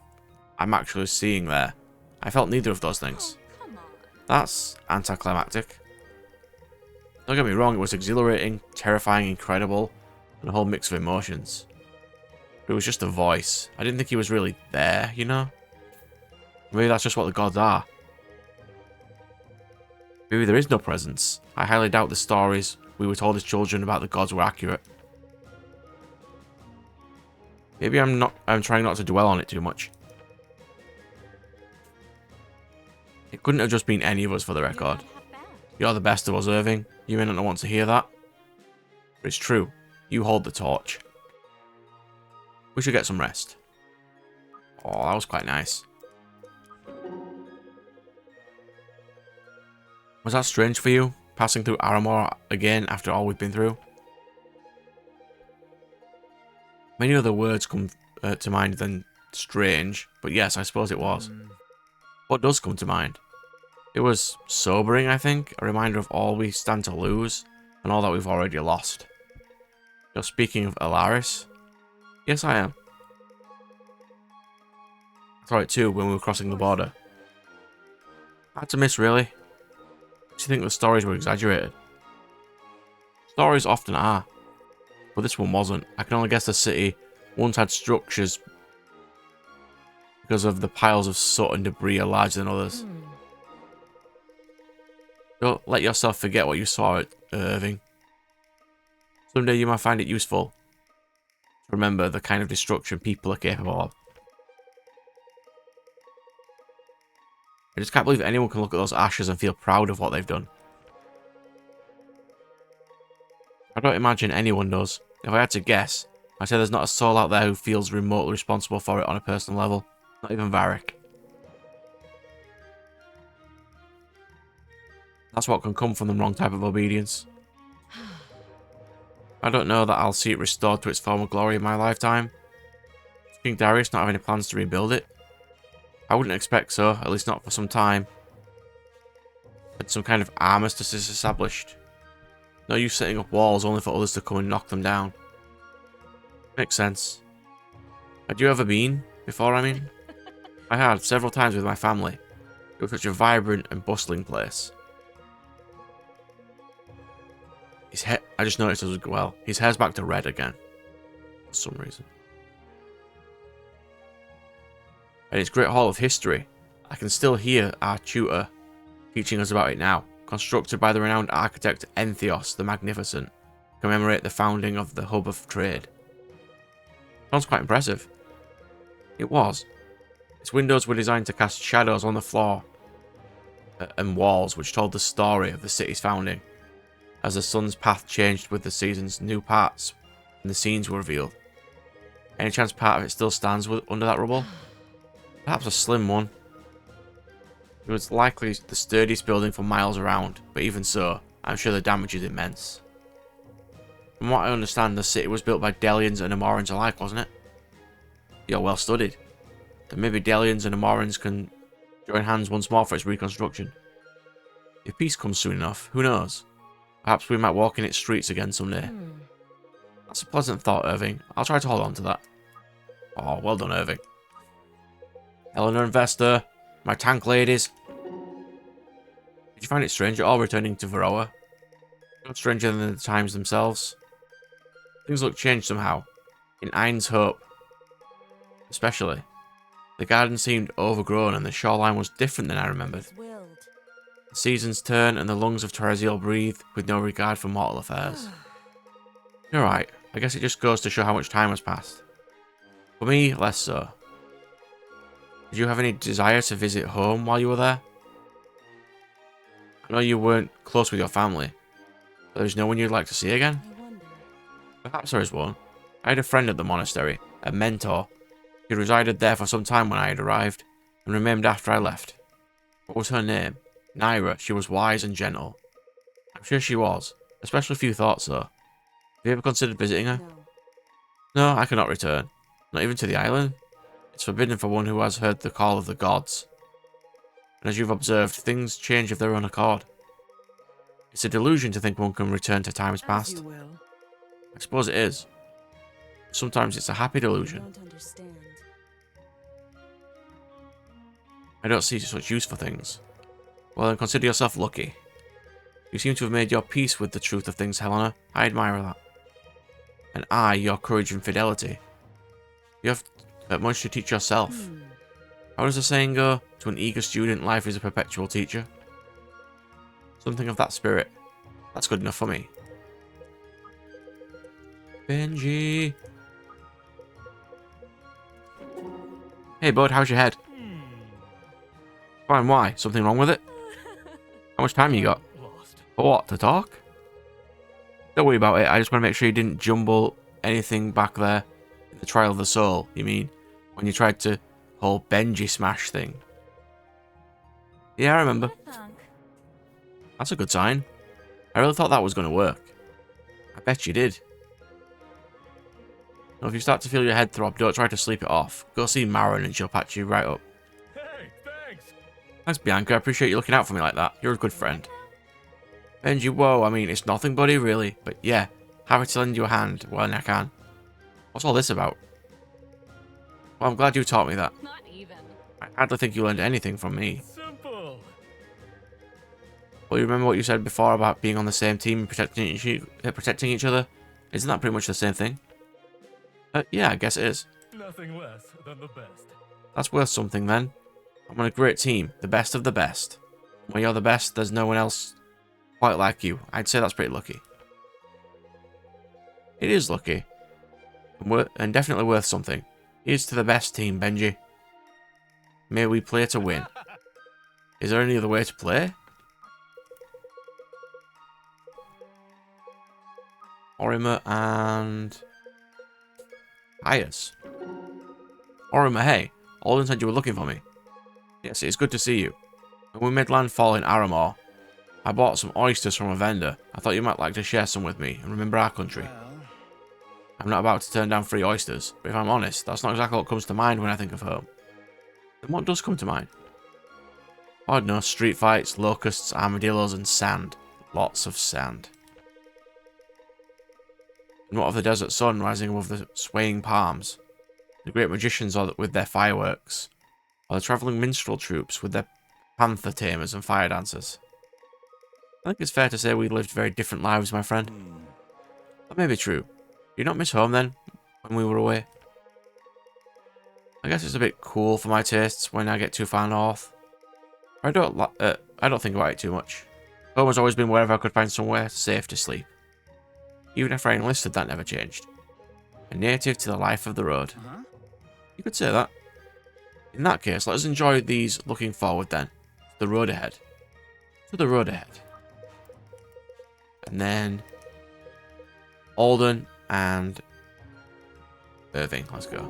I'm actually seeing there. I felt neither of those things. Oh, come on. That's anticlimactic. Don't get me wrong, it was exhilarating, terrifying, incredible, and a whole mix of emotions. But it was just a voice. I didn't think he was really there, you know? Maybe that's just what the gods are. Maybe there is no presence. I highly doubt the stories we were told as children about the gods were accurate. Maybe I'm trying not to dwell on it too much. It couldn't have just been any of us, for the record. You're the best of us, Irving. You may not want to hear that. But it's true. You hold the torch. We should get some rest. Oh, that was quite nice. Was that strange for you? Passing through Aramor again after all we've been through? Many other words come to mind than strange, but yes, I suppose it was. What does come to mind? It was sobering, I think, a reminder of all we stand to lose, and all that we've already lost. You're speaking of Alaris? Yes, I am. I thought it too when we were crossing the border. Hard to miss, really. Do you think the stories were exaggerated? Stories often are, but this one wasn't. I can only guess the city once had structures because of the piles of soot and debris are larger than others. Don't let yourself forget what you saw at Irving. Someday you might find it useful. Remember the kind of destruction people are capable of. I just can't believe anyone can look at those ashes and feel proud of what they've done. I don't imagine anyone does. If I had to guess, I'd say there's not a soul out there who feels remotely responsible for it on a personal level. Not even Varric. That's what can come from the wrong type of obedience. I don't know that I'll see it restored to its former glory in my lifetime. King Darius not have any plans to rebuild it? I wouldn't expect so, at least not for some time. But some kind of armistice is established. No use setting up walls only for others to come and knock them down. Makes sense. Had you ever been? Before, I mean? I had, several times with my family. It was such a vibrant and bustling place. His hair, I just noticed as well, his hair's back to red again. For some reason. And its great hall of history. I can still hear our tutor teaching us about it now. Constructed by the renowned architect Entheos the Magnificent. To commemorate the founding of the hub of trade. Sounds quite impressive. It was. Its windows were designed to cast shadows on the floor and walls, which told the story of the city's founding. As the sun's path changed with the seasons, new parts and the scenes were revealed. Any chance part of it still stands under that rubble? Perhaps a slim one. It was likely the sturdiest building for miles around, but even so, I'm sure the damage is immense. From what I understand, the city was built by Delians and Amorans alike, wasn't it? You're well studied. Then maybe Delians and Amorans can join hands once more for its reconstruction. If peace comes soon enough, who knows? Perhaps we might walk in its streets again someday. That's a pleasant thought, Irving. I'll try to hold on to that. Oh, well done, Irving. Eleanor and Vesta, my tank ladies. Did you find it strange at all returning to Varroa? Not stranger than the times themselves. Things look changed somehow. In Ain's Hope, especially. The garden seemed overgrown and the shoreline was different than I remembered. The seasons turn and the lungs of Tereziel breathe with no regard for mortal affairs. You're right. I guess it just goes to show how much time has passed. For me, less so. Did you have any desire to visit home while you were there? I know you weren't close with your family, but there's no one you'd like to see again? Perhaps there is one. I had a friend at the monastery, a mentor. He resided there for some time when I had arrived, and remained after I left. What was her name? Naira. She was wise and gentle. I'm sure she was, especially if you thought so. Have you ever considered visiting her? No, I cannot return. Not even to the island. It's forbidden for one who has heard the call of the gods. And as you've observed, things change of their own accord. It's a delusion to think one can return to times past. I suppose it is. Sometimes it's a happy delusion. I don't see such use for things. Well, then consider yourself lucky. You seem to have made your peace with the truth of things, Helena. I admire that. And I, your courage and fidelity. You have much to teach yourself. How does the saying go? To an eager student, life is a perpetual teacher. Something of that spirit. That's good enough for me. Benji. Hey, bud, how's your head? Fine, why? Something wrong with it? How much time you got? For what, to talk? Don't worry about it, I just want to make sure you didn't jumble anything back there. In the Trial of the Soul, you mean? When you tried to whole Benji smash thing. Yeah, I remember. That's a good sign. I really thought that was going to work. I bet you did. Now, if you start to feel your head throb, don't try to sleep it off. Go see Marin and she'll patch you right up. Hey, thanks. Thanks, Bianca. I appreciate you looking out for me like that. You're a good friend. Benji, whoa, I mean, it's nothing, buddy, really. But yeah, happy to lend you a hand when I can. What's all this about? Well, I'm glad you taught me that. Not even. I hardly think you learned anything from me. Simple. Well, you remember what you said before about being on the same team and protecting each other? Isn't that pretty much the same thing? Yeah, I guess it is. Nothing less than the best. That's worth something then. I'm on a great team, the best of the best. When you're the best, there's no one else quite like you. I'd say that's pretty lucky. It is lucky. And definitely worth something. Here's to the best team, Benji. May we play to win. Is there any other way to play? Orima and Ayers. Orima, hey. Alden said you were looking for me. Yes, it's good to see you. When we made landfall in Aramor, I bought some oysters from a vendor. I thought you might like to share some with me and remember our country. I'm not about to turn down free oysters, but if I'm honest, that's not exactly what comes to mind when I think of home. Then what does come to mind? I don't know, street fights, locusts, armadillos, and sand. Lots of sand. And what of the desert sun rising above the swaying palms? The great magicians with their fireworks? Or the travelling minstrel troops with their panther tamers and fire dancers? I think it's fair to say we lived very different lives, my friend. That may be true. Do you not miss home then, when we were away? I guess it's a bit cool for my tastes when I get too far north. I don't think about it too much. Home has always been wherever I could find somewhere safe to sleep. Even after I enlisted, that never changed. A native to the life of the road. You could say that. In that case, let us enjoy these looking forward then. The road ahead. To the road ahead. And then Alden and Irving. Let's go.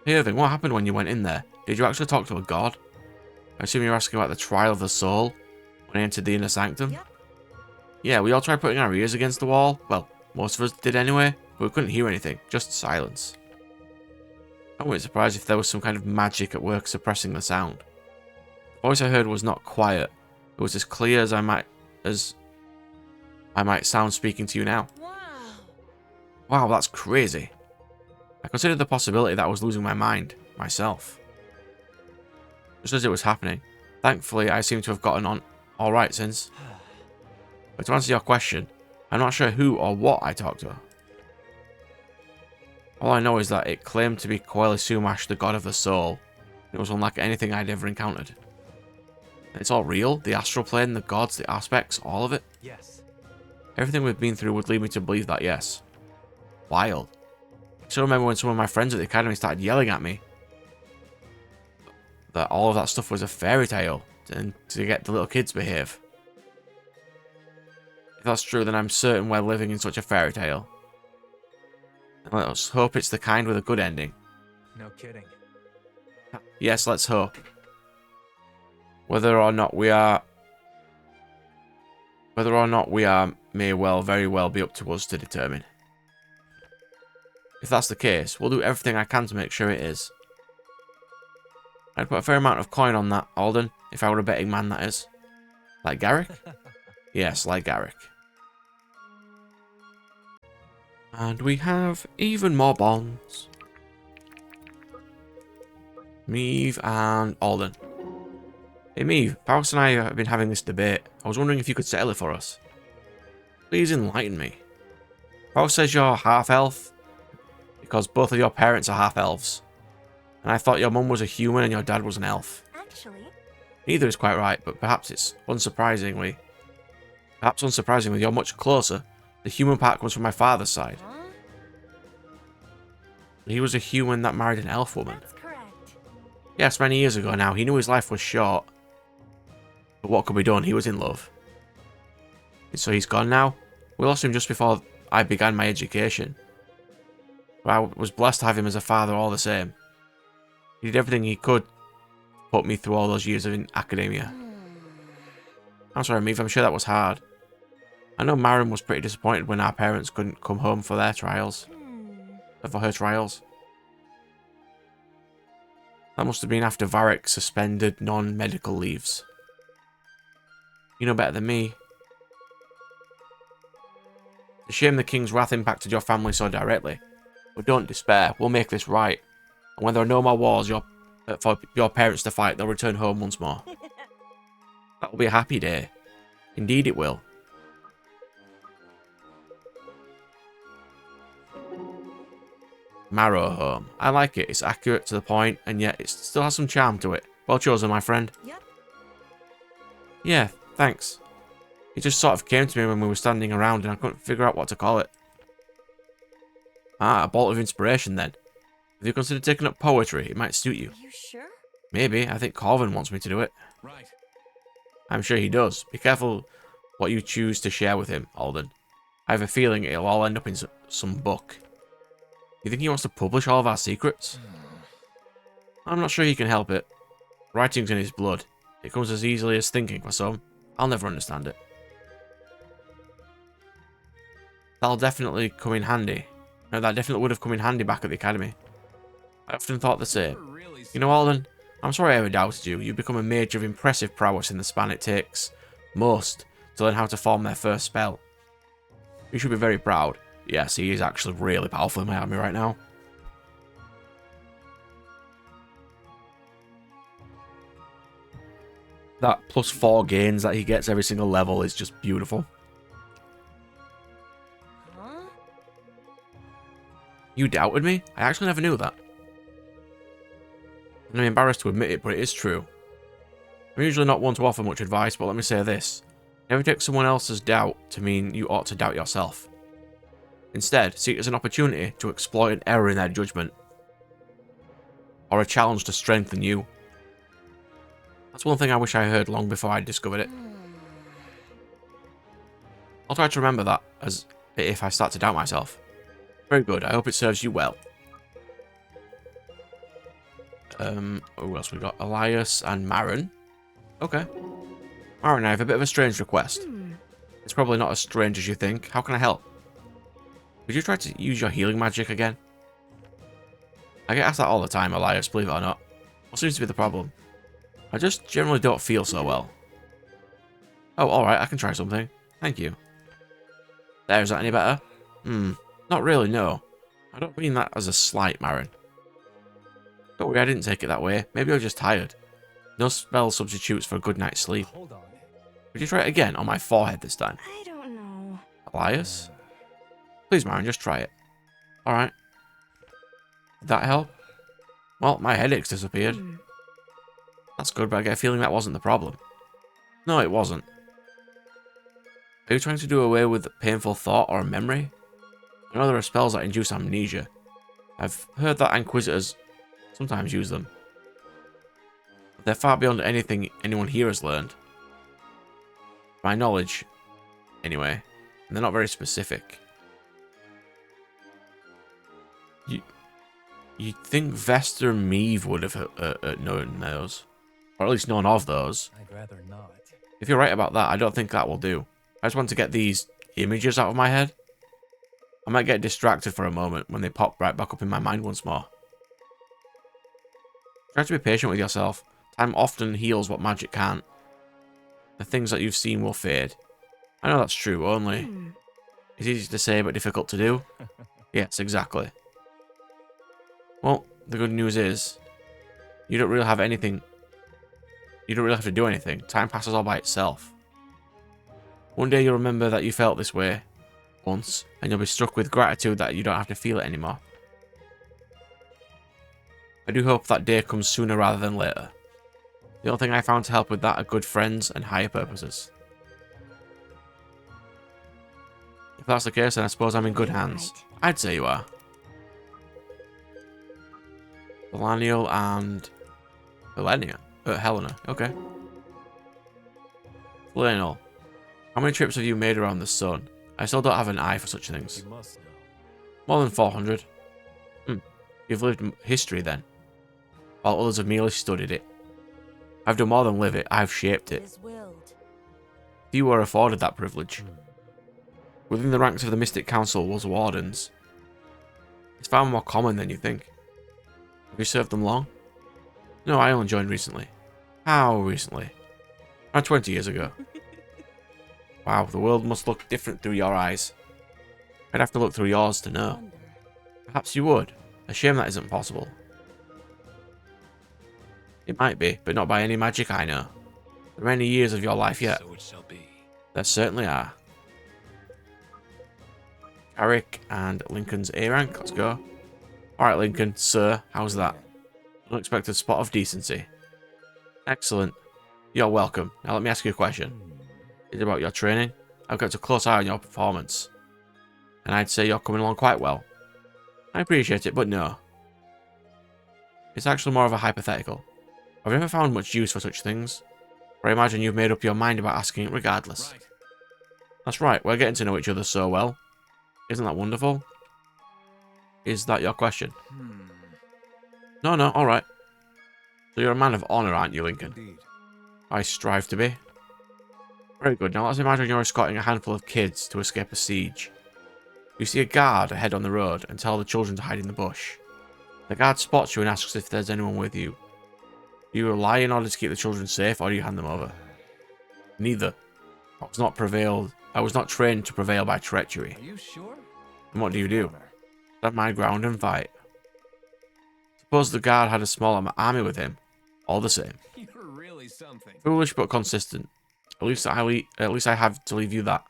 Hey Irving, what happened when you went in there? Did you actually talk to a god? I assume you're asking about the trial of the soul when I entered the inner sanctum? Yep. Yeah, we all tried putting our ears against the wall. Well, most of us did anyway, but we couldn't hear anything. Just silence. I wouldn't be surprised if there was some kind of magic at work suppressing the sound. The voice I heard was not quiet. It was as clear as I might sound speaking to you now. Wow, that's crazy. I considered the possibility that I was losing my mind, myself. Just as it was happening. Thankfully, I seem to have gotten on alright since. But to answer your question, I'm not sure who or what I talked to. All I know is that it claimed to be Koeli Sumash, the god of the soul. It was unlike anything I'd ever encountered. And it's all real? The astral plane, the gods, the aspects, all of it? Yes. Everything we've been through would lead me to believe that, yes. Wild. I still remember when some of my friends at the academy started yelling at me that all of that stuff was a fairy tale and to get the little kids to behave. If that's true, then I'm certain we're living in such a fairy tale. And let us hope it's the kind with a good ending. No kidding. Yes, let's hope. Whether or not we are may very well be up to us to determine. If that's the case, we'll do everything I can to make sure it is. I'd put a fair amount of coin on that, Alden, if I were a betting man, that is. Like Garrick? Yes, like Garrick. And we have even more bonds. Meave and Alden. Hey Meave, Faust and I have been having this debate. I was wondering if you could settle it for us. Please enlighten me. Faust says you're half-elf because both of your parents are half-elves. And I thought your mum was a human and your dad was an elf. Actually, Neither is quite right, but perhaps unsurprisingly, you're much closer. The human part comes from my father's side. He was a human that married an elf woman. that's correct. Yes, many years ago now. He knew his life was short. But what could be done? He was in love. So he's gone now. We lost him just before I began my education. But I was blessed to have him as a father all the same. He did everything he could to put me through all those years in academia. I'm sorry, Meave, I'm sure that was hard. I know Marin was pretty disappointed when our parents couldn't come home for their trials. For her trials. That must have been after Varric suspended non-medical leaves. You know better than me. It's a shame the King's wrath impacted your family so directly. But don't despair, we'll make this right. And when there are no more wars for your parents to fight, they'll return home once more. That will be a happy day. Indeed it will. Marrow home. I like it. It's accurate to the point, and yet it still has some charm to it. Well chosen, my friend. Yep. Yeah, thanks. It just sort of came to me when we were standing around, and I couldn't figure out what to call it. Ah, a bolt of inspiration then. If you consider taking up poetry, it might suit you. Are you sure? Maybe. I think Corvin wants me to do it. Right. I'm sure he does. Be careful what you choose to share with him, Alden. I have a feeling it'll all end up in some book. You think he wants to publish all of our secrets? I'm not sure he can help it. Writing's in his blood. It comes as easily as thinking for some. I'll never understand it. That'll definitely come in handy. No, that definitely would have come in handy back at the academy. I often thought the same. You know, Alden, I'm sorry I ever doubted you. You've become a mage of impressive prowess in the span it takes most to learn how to form their first spell. You should be very proud. Yes, he is actually really powerful in my army right now. That +4 gains that he gets every single level is just beautiful. Huh? You doubted me? I actually never knew that. And I'm embarrassed to admit it, but it is true. I'm usually not one to offer much advice, but let me say this. Never take someone else's doubt to mean you ought to doubt yourself. Instead, see it as an opportunity to exploit an error in their judgment. Or a challenge to strengthen you. That's one thing I wish I heard long before I discovered it. I'll try to remember that as if I start to doubt myself. Very good, I hope it serves you well. Who else we got? Elias and Marin. Okay. Marin, I have a bit of a strange request. It's probably not as strange as you think. How can I help? Would you try to use your healing magic again? I get asked that all the time, Elias, believe it or not. What seems to be the problem? I just generally don't feel so well. Oh, alright, I can try something. Thank you. There, is that any better? Not really, no. I don't mean that as a slight, Marin. Don't worry, I didn't take it that way. Maybe you're just tired. No spell substitutes for a good night's sleep. Hold on. Would you try it again on my forehead this time? I don't know. Elias? Please, Marin, just try it. Alright. Did that help? Well, my headache's disappeared. That's good, but I get a feeling that wasn't the problem. No, it wasn't. Are you trying to do away with a painful thought or a memory? I know there are spells that induce amnesia. I've heard that Inquisitors sometimes use them. But they're far beyond anything anyone here has learned. To my knowledge, anyway. And they're not very specific. You'd think Vesta and Meve would have known those. Or at least known of those. I'd rather not. If you're right about that, I don't think that will do. I just want to get these images out of my head. I might get distracted for a moment when they pop right back up in my mind once more. Try to be patient with yourself. Time often heals what magic can't. The things that you've seen will fade. I know that's true, only it's easy to say but difficult to do. Yes, exactly. Well, the good news is, you don't really have anything. You don't really have to do anything. Time passes all by itself. One day you'll remember that you felt this way once, and you'll be struck with gratitude that you don't have to feel it anymore. I do hope that day comes sooner rather than later. The only thing I found to help with that are good friends and higher purposes. If that's the case, then I suppose I'm in good hands. I'd say you are. Valaniel and Helena. Okay. Lionel, how many trips have you made around the sun? I still don't have an eye for such things. You must know. More than 400. You've lived history then, while others have merely studied it. I've done more than live it, I've shaped it. Few were afforded that privilege. Within the ranks of the Mystic Council was wardens. It's far more common than you think. Have you served them long? No, I only joined recently. How recently? Around 20 years ago. Wow, the world must look different through your eyes. I'd have to look through yours to know. Perhaps you would. A shame that isn't possible. It might be, but not by any magic I know. There are many years of your life yet. So it shall be. There certainly are. Carrick and Lincoln's A rank. Let's go. Alright, Lincoln. Sir, how's that? Unexpected spot of decency. Excellent. You're welcome. Now let me ask you a question. Is it about your training? I've kept a close eye on your performance. And I'd say you're coming along quite well. appreciate it, but no. It's actually more of a hypothetical. I've never found much use for such things, but I imagine you've made up your mind about asking it regardless. Right. That's right, we're getting to know each other so well. Isn't that wonderful? Is that your question? No, alright. So you're a man of honour, aren't you, Lincoln? Indeed. I strive to be. Very good, now let's imagine you're escorting a handful of kids to escape a siege. You see a guard ahead on the road and tell the children to hide in the bush. The guard spots you and asks if there's anyone with you. Do you lie in order to keep the children safe, or do you hand them over? Neither. I was not trained to prevail by treachery. Are you sure? And what do you do? Stand my ground and fight. Suppose the guard had a small army with him. All the same. You're really something. Foolish but consistent. At least I have to leave you that.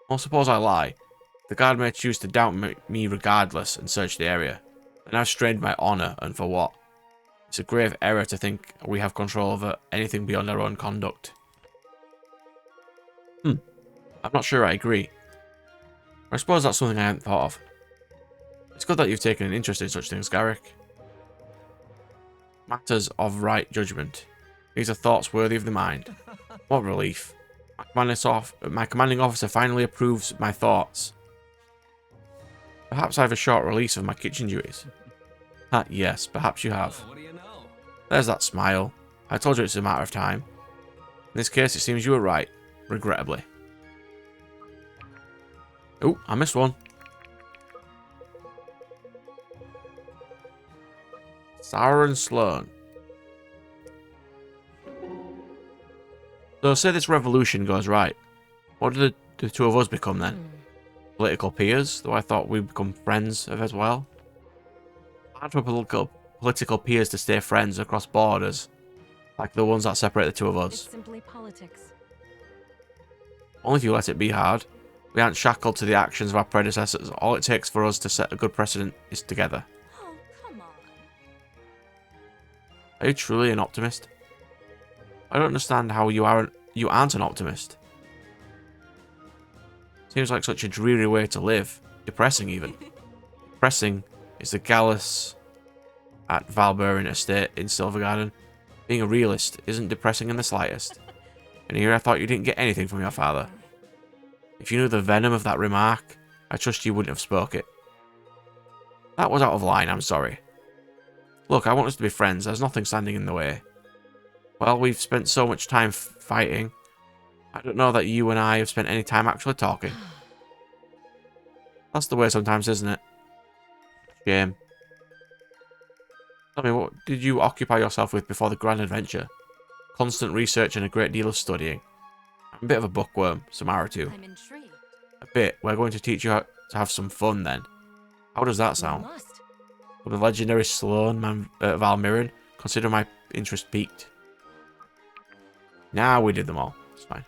Well, suppose I lie. The guard may choose to doubt me regardless and search the area. And I've strained my honour, and for what? It's a grave error to think we have control over anything beyond our own conduct. I'm not sure I agree. I suppose that's something I hadn't thought of. It's good that you've taken an interest in such things, Garrick. Matters of right judgment. These are thoughts worthy of the mind. What relief. My commanding officer finally approves my thoughts. Perhaps I have a short release of my kitchen duties. Yes, perhaps you have. What do you know? There's that smile. I told you it's a matter of time. In this case, it seems you were right. Regrettably. Oh, I missed one. Sarah and Sloane. So say this revolution goes right. What do the two of us become then? Political peers, though I thought we'd become friends as well. Hard for political peers to stay friends across borders, like the ones that separate the two of us. It's simply politics. Only if you let it be hard. We aren't shackled to the actions of our predecessors. All it takes for us to set a good precedent is together. Oh, come on. Are you truly an optimist? I don't understand how you aren't an optimist. Seems like such a dreary way to live. Depressing, even. Depressing is the Gallus at Valburin Estate in Silvergarden. Being a realist isn't depressing in the slightest. And here I thought you didn't get anything from your father. If you knew the venom of that remark, I trust you wouldn't have spoke it. That was out of line, I'm sorry. Look, I want us to be friends. There's nothing standing in the way. Well, we've spent so much time fighting. I don't know that you and I have spent any time actually talking. That's the way sometimes, isn't it? Shame. Tell me, what did you occupy yourself with before the grand adventure? Constant research and a great deal of studying. I'm a bit of a bookworm, some are too. I'm intrigued. A bit. We're going to teach you how to have some fun then. How does that sound? You must. From the legendary Sloane Valmiran, consider my interest piqued. Nah, we did them all. It's fine.